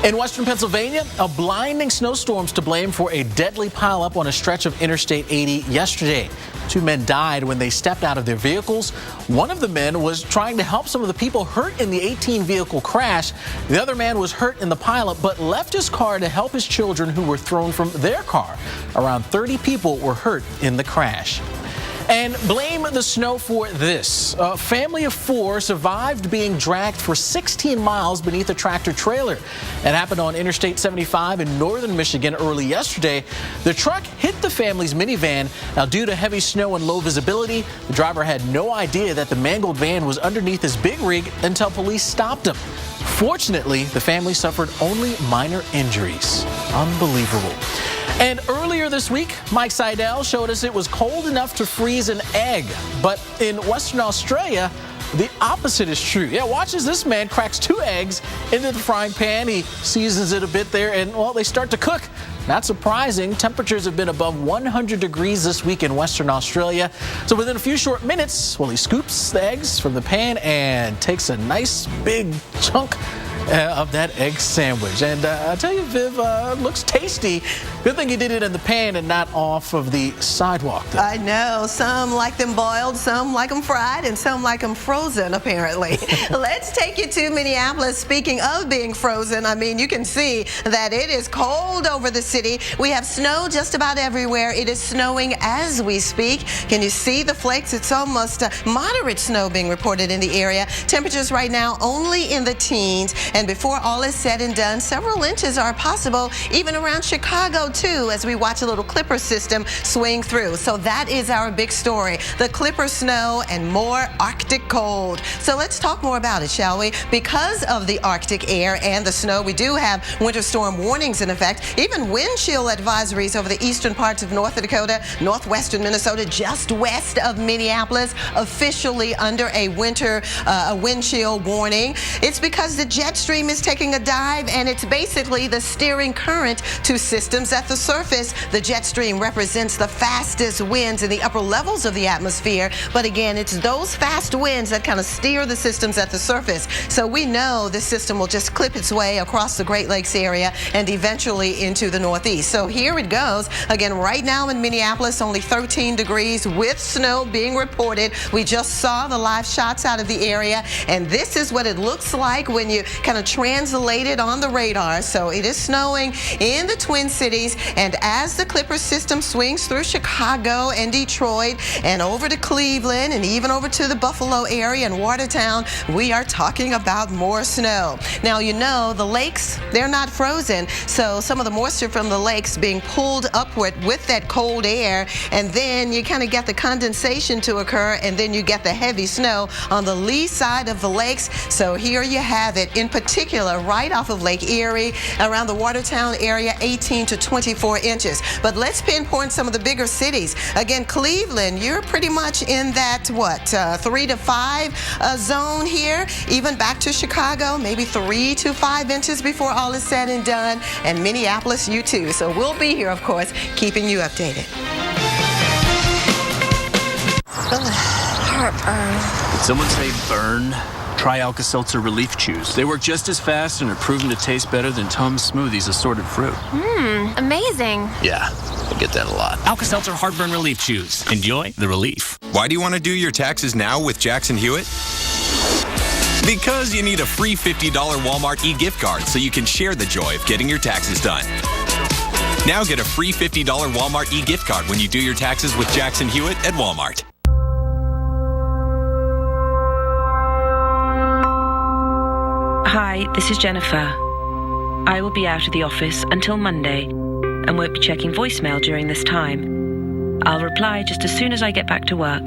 In western Pennsylvania, a blinding snowstorm's to blame for a deadly pileup on a stretch of Interstate 80 yesterday. 2 men died when they stepped out of their vehicles. One of the men was trying to help some of the people hurt in the 18-vehicle crash. The other man was hurt in the pileup, but left his car to help his children who were thrown from their car. Around 30 people were hurt in the crash. And blame the snow for this. A family of 4 survived being dragged for 16 miles beneath a tractor trailer. It happened on Interstate 75 in northern Michigan early yesterday. The truck hit the family's minivan. Now, due to heavy snow and low visibility, the driver had no idea that the mangled van was underneath his big rig until police stopped him. Fortunately, the family suffered only minor injuries. Unbelievable. And earlier this week, Mike Seidel showed us it was cold enough to freeze an egg. But in Western Australia, the opposite is true. Yeah, watch as this man cracks 2 eggs into the frying pan. He seasons it a bit there, and, well, they start to cook. Not surprising, temperatures have been above 100 degrees this week in Western Australia. So within a few short minutes, well, he scoops the eggs from the pan and takes a nice big chunk of that egg sandwich. And I tell you, Viv, looks tasty. Good thing you did it in the pan and not off of the sidewalk, though. I know. Some like them boiled, some like them fried, and some like them frozen, apparently. Let's take you to Minneapolis. Speaking of being frozen, I mean, you can see that it is cold over the city. We have snow just about everywhere. It is snowing as we speak. Can you see the flakes? It's almost moderate snow being reported in the area. Temperatures right now only in the teens. And before all is said and done, several inches are possible, even around Chicago, too, as we watch a little Clipper system swing through. So that is our big story, the Clipper snow and more Arctic cold. So let's talk more about it, shall we? Because of the Arctic air and the snow, we do have winter storm warnings in effect, even wind chill advisories over the eastern parts of North Dakota, northwestern Minnesota, just west of Minneapolis, officially under a wind chill warning. It's because the jet stream is taking a dive, and it's basically the steering current to systems at the surface. The jet stream represents the fastest winds in the upper levels of the atmosphere, but again, it's those fast winds that kind of steer the systems at the surface. So we know this system will just clip its way across the Great Lakes area and eventually into the Northeast. So here it goes. Again, right now in Minneapolis, only 13 degrees with snow being reported. We just saw the live shots out of the area, and this is what it looks like when you kind of translate it on the radar. So it is snowing in the Twin Cities, and as the Clipper system swings through Chicago and Detroit and over to Cleveland and even over to the Buffalo area and Watertown, we are talking about more snow. Now, you know, the lakes, they're not frozen, so some of the moisture from the lakes being pulled upward with that cold air, and then you kind of get the condensation to occur, and then you get the heavy snow on the lee side of the lakes. So here you have it. In particular right off of Lake Erie, around the Watertown area, 18 to 24 inches. But let's pinpoint some of the bigger cities. Again, Cleveland, you're pretty much in that, 3 to 5 zone here. Even back to Chicago, maybe 3 to 5 inches before all is said and done. And Minneapolis, you too. So we'll be here, of course, keeping you updated. Heartburn. Did someone say burn? Try Alka-Seltzer Relief Chews. They work just as fast and are proven to taste better than Tums Smoothies assorted fruit. Amazing. Yeah, I get that a lot. Alka-Seltzer Heartburn Relief Chews. Enjoy the relief. Why do you want to do your taxes now with Jackson Hewitt? Because you need a free $50 Walmart e-gift card so you can share the joy of getting your taxes done. Now get a free $50 Walmart e-gift card when you do your taxes with Jackson Hewitt at Walmart. Hi, this is Jennifer. I will be out of the office until Monday and won't be checking voicemail during this time. I'll reply just as soon as I get back to work.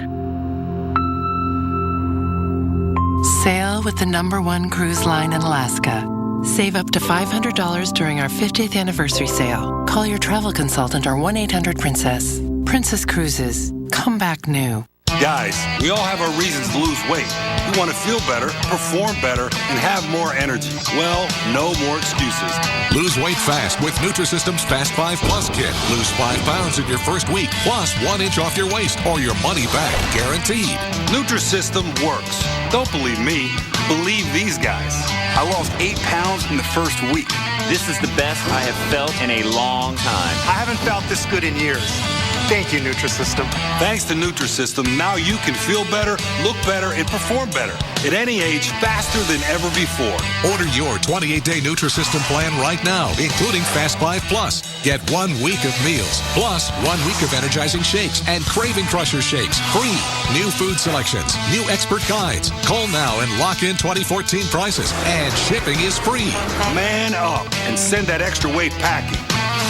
Sail with the #1 cruise line in Alaska. Save up to $500 during our 50th anniversary sale. Call your travel consultant or 1-800-PRINCESS. Princess Cruises. Come back new. Guys, we all have our reasons to lose weight. We want to feel better, perform better, and have more energy. Well, no more excuses. Lose weight fast with Nutrisystem's Fast 5 Plus Kit. Lose 5 pounds in your first week, plus 1 inch off your waist or your money back, guaranteed. Nutrisystem works. Don't believe me. Believe these guys. I lost 8 pounds in the first week. This is the best I have felt in a long time. I haven't felt this good in years. Thank you, Nutrisystem. Thanks to Nutrisystem, now you can feel better, look better, and perform better at any age faster than ever before. Order your 28-day Nutrisystem plan right now, including Fast 5 Plus. Get 1 week of meals, plus 1 week of energizing shakes and Craving Crusher shakes, free. New food selections, new expert guides. Call now and lock in 2014 prices, and shipping is free. Man up and send that extra weight packing.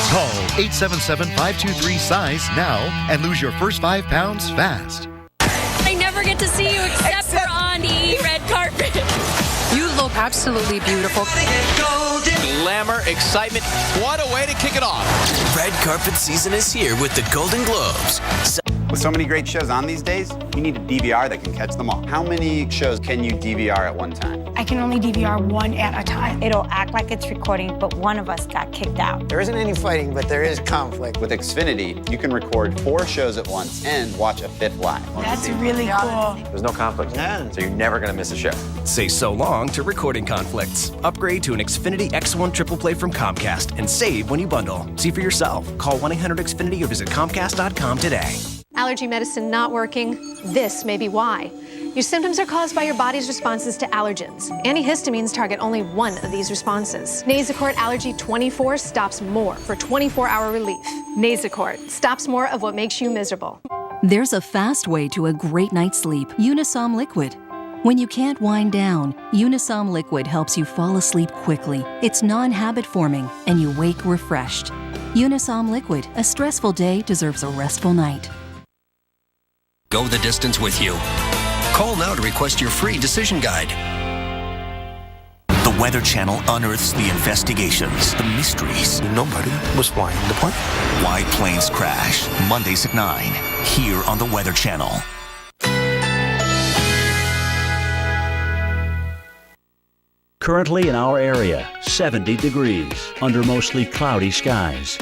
Call 877-523-SIZE now and lose your first 5 pounds fast. I never get to see you except for on the red carpet. You look absolutely beautiful. Glamour, excitement. What a way to kick it off. Red carpet season is here with the Golden Globes. With so many great shows on these days, you need a DVR that can catch them all. How many shows can you DVR at one time? I can only DVR 1 at a time. It'll act like it's recording, but one of us got kicked out. There isn't any fighting, but there is conflict. With Xfinity, you can record 4 shows at once and watch a 5th live. That's really cool. There's no conflict, so you're never going to miss a show. Say so long to recording conflicts. Upgrade to an Xfinity X1 Triple Play from Comcast and save when you bundle. See for yourself. Call 1-800-XFINITY or visit Comcast.com today. Allergy medicine not working? This may be why. Your symptoms are caused by your body's responses to allergens. Antihistamines target only one of these responses. Nasacort Allergy 24 stops more for 24-hour relief. Nasacort stops more of what makes you miserable. There's a fast way to a great night's sleep. Unisom Liquid. When you can't wind down, Unisom Liquid helps you fall asleep quickly. It's non-habit forming, and you wake refreshed. Unisom Liquid. A stressful day deserves a restful night. Go the distance with you. Call now to request your free decision guide. The Weather Channel unearths the investigations, the mysteries. Nobody was flying the plane. Why planes crash. Mondays at 9, here on the Weather Channel. Currently in our area, 70 degrees under mostly cloudy skies.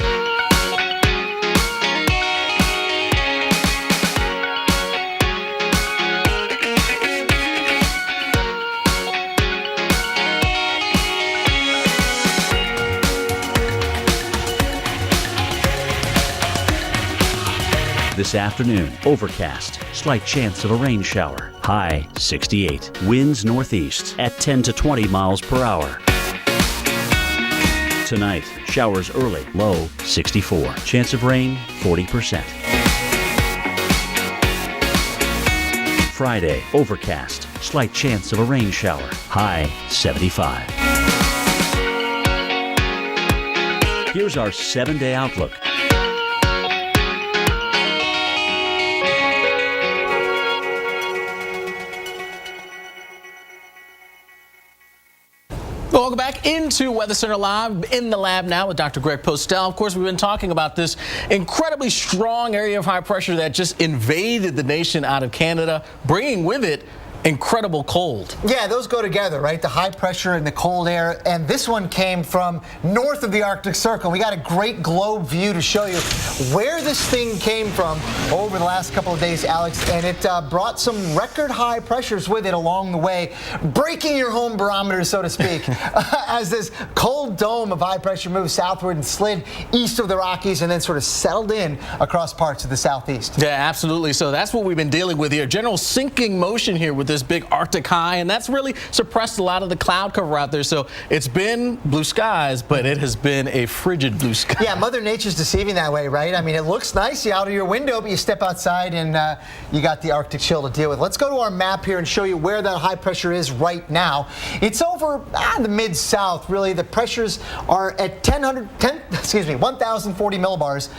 This afternoon, overcast, slight chance of a rain shower. High 68. Winds northeast at 10 to 20 miles per hour. Tonight, showers early, low 64. Chance of rain 40%. Friday, overcast, slight chance of a rain shower. High 75. Here's our 7-day outlook. back into Weather Center Live in the lab now with Dr. Greg Postel. Of course, we've been talking about this incredibly strong area of high pressure that just invaded the nation out of Canada, bringing with it incredible cold. Yeah, those go together, right? The high pressure and the cold air. And this one came from north of the Arctic Circle. We got a great globe view to show you where this thing came from over the last couple of days, Alex. And it brought some record high pressures with it along the way, breaking your home barometer, so to speak, as this cold dome of high pressure moved southward and slid east of the Rockies and then sort of settled in across parts of the southeast. Yeah, absolutely. So that's what we've been dealing with here. General sinking motion here with this big Arctic high, and that's really suppressed a lot of the cloud cover out there. So it's been blue skies, but it has been a frigid blue sky. Yeah, Mother Nature's deceiving that way, right? I mean, it looks nice out of your window, but you step outside and you got the Arctic chill to deal with. Let's go to our map here and show you where that high pressure is right now. It's over the mid-south, really. The pressures are at 1,040 millibars.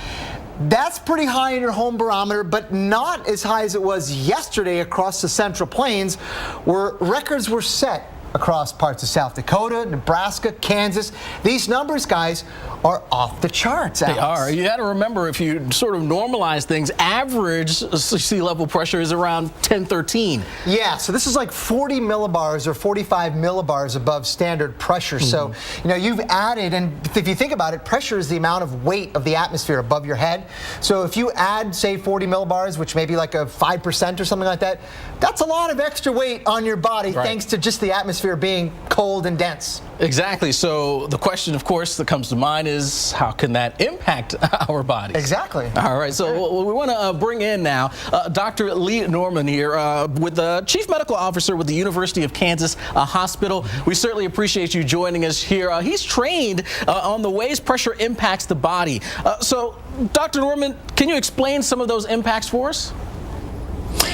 That's pretty high in your home barometer, but not as high as it was yesterday across the Central Plains, where records were set across parts of South Dakota, Nebraska, Kansas. These numbers, guys, are off the charts, Alex. They are. You got to remember, if you sort of normalize things, average sea level pressure is around 1013. Yeah, so this is like 40 millibars or 45 millibars above standard pressure. So, you know, you've added, and if you think about it, pressure is the amount of weight of the atmosphere above your head. So if you add, say, 40 millibars, which may be like a 5% or something like that, that's a lot of extra weight on your body, thanks to just the atmosphere being cold and dense. Exactly. So the question, of course, that comes to mind is, how can that impact our bodies? Exactly. All right. So we want to bring in now Dr. Lee Norman here, with the Chief Medical Officer with the University of Kansas Hospital. We certainly appreciate you joining us here. He's trained on the ways pressure impacts the body. So, Dr. Norman, can you explain some of those impacts for us?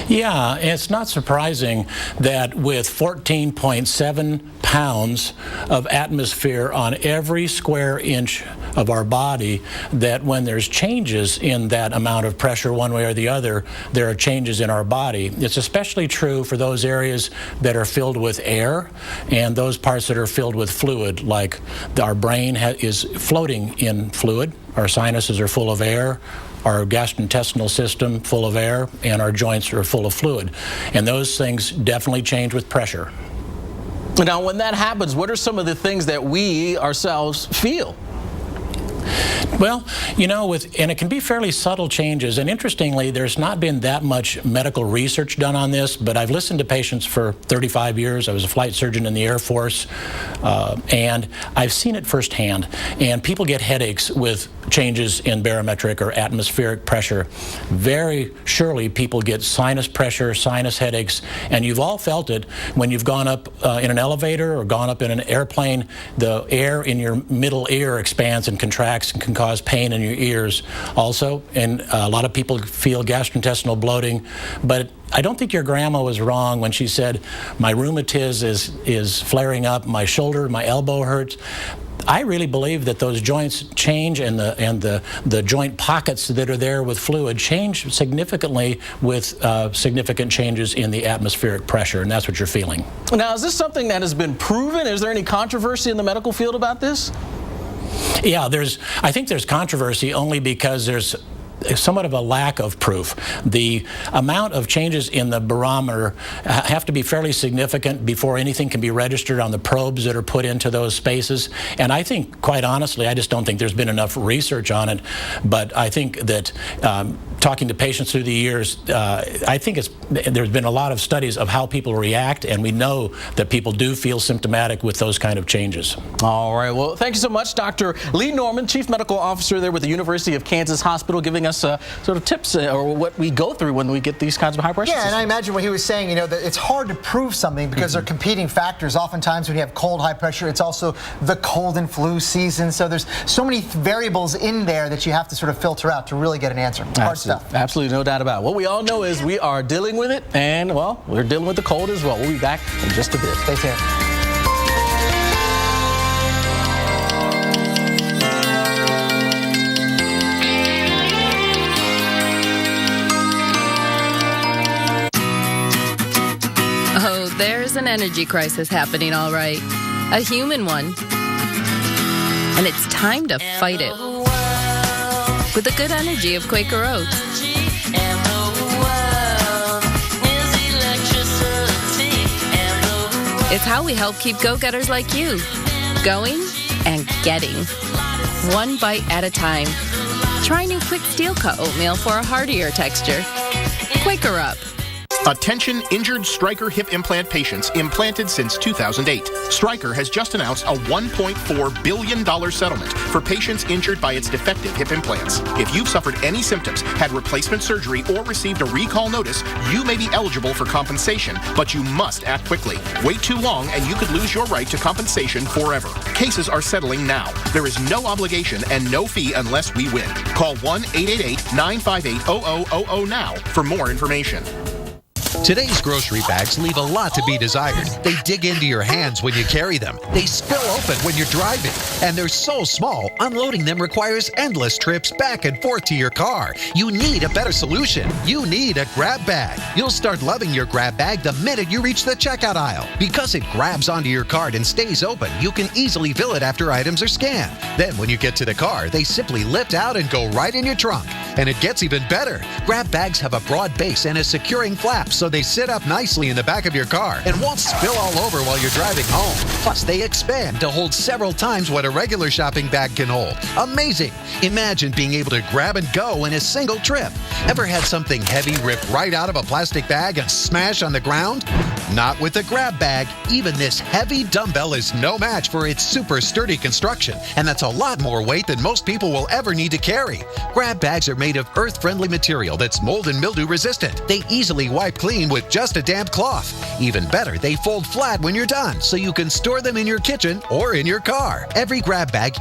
Yeah, it's not surprising that with 14.7 pounds of atmosphere on every square inch of our body, that when there's changes in that amount of pressure one way or the other, there are changes in our body. It's especially true for those areas that are filled with air and those parts that are filled with fluid, like our brain is floating in fluid, our sinuses are full of air, our gastrointestinal system full of air, and our joints are full of fluid. And those things definitely change with pressure. Now, when that happens, what are some of the things that we ourselves feel? Well, you know, and it can be fairly subtle changes, and interestingly, there's not been that much medical research done on this, but I've listened to patients for 35 years. I was a flight surgeon in the Air Force, and I've seen it firsthand. And people get headaches with changes in barometric or atmospheric pressure. Very surely people get sinus pressure, sinus headaches, and you've all felt it when you've gone up in an elevator or gone up in an airplane. The air in your middle ear expands and contracts and can cause pain in your ears also, and a lot of people feel gastrointestinal bloating. But I don't think your grandma was wrong when she said, my rheumatism is flaring up, my shoulder, my elbow hurts. I really believe that those joints change, and the joint pockets that are there with fluid change significantly with significant changes in the atmospheric pressure, and that's what you're feeling. Now, is this something that has been proven? Is there any controversy in the medical field about this? Yeah, I think there's controversy only because there's somewhat of a lack of proof. The amount of changes in the barometer have to be fairly significant before anything can be registered on the probes that are put into those spaces. And I think, quite honestly, I just don't think there's been enough research on it. But I think that talking to patients through the years, I think there's been a lot of studies of how people react, and we know that people do feel symptomatic with those kind of changes. All right. Well, thank you so much, Dr. Lee Norman, Chief Medical Officer there with the University of Kansas Hospital, giving us sort of tips or what we go through when we get these kinds of high pressure systems. And I imagine what he was saying, you know, that it's hard to prove something because they're competing factors. Oftentimes when you have cold high pressure, it's also the cold and flu season. So there's so many variables in there that you have to sort of filter out to really get an answer. Hard stuff. Absolutely, no doubt about it. What we all know is we are dealing with it, and, well, we're dealing with the cold as well. We'll be back in just a bit. Stay tuned. Oh, there's an energy crisis happening, all right. a human one. And it's time to fight it with the good energy of Quaker Oats. It's how we help keep go-getters like you going and getting, one bite at a time. Try new Quick Steel Cut oatmeal for a heartier texture. Quaker Up. Attention injured Stryker hip implant patients implanted since 2008. Stryker has just announced a $1.4 billion settlement for patients injured by its defective hip implants. If you've suffered any symptoms, had replacement surgery, or received a recall notice, you may be eligible for compensation, but you must act quickly. Wait too long and you could lose your right to compensation forever. Cases are settling now. There is no obligation and no fee unless we win. Call 1-888-958-0000 now for more information. Today's grocery bags leave a lot to be desired. They dig into your hands when you carry them. They spill open when you're driving. And they're so small, unloading them requires endless trips back and forth to your car. You need a better solution. You need a grab bag. You'll start loving your grab bag the minute you reach the checkout aisle. Because it grabs onto your card and stays open, you can easily fill it after items are scanned. Then when you get to the car, they simply lift out and go right in your trunk. And it gets even better. Grab bags have a broad base and a securing flap, so they sit up nicely in the back of your car and won't spill all over while you're driving home. Plus, they expand to hold several times what a regular shopping bag can hold. Amazing! Imagine being able to grab and go in a single trip. Ever had something heavy rip right out of a plastic bag and smash on the ground? Not with a grab bag. Even this heavy dumbbell is no match for its super sturdy construction, and that's a lot more weight than most people will ever need to carry. Grab bags are made of earth-friendly material that's mold and mildew resistant. They easily wipe clean with just a damp cloth. Even better, they fold flat when you're done, so you can store them in your kitchen or in your car. Every grab bag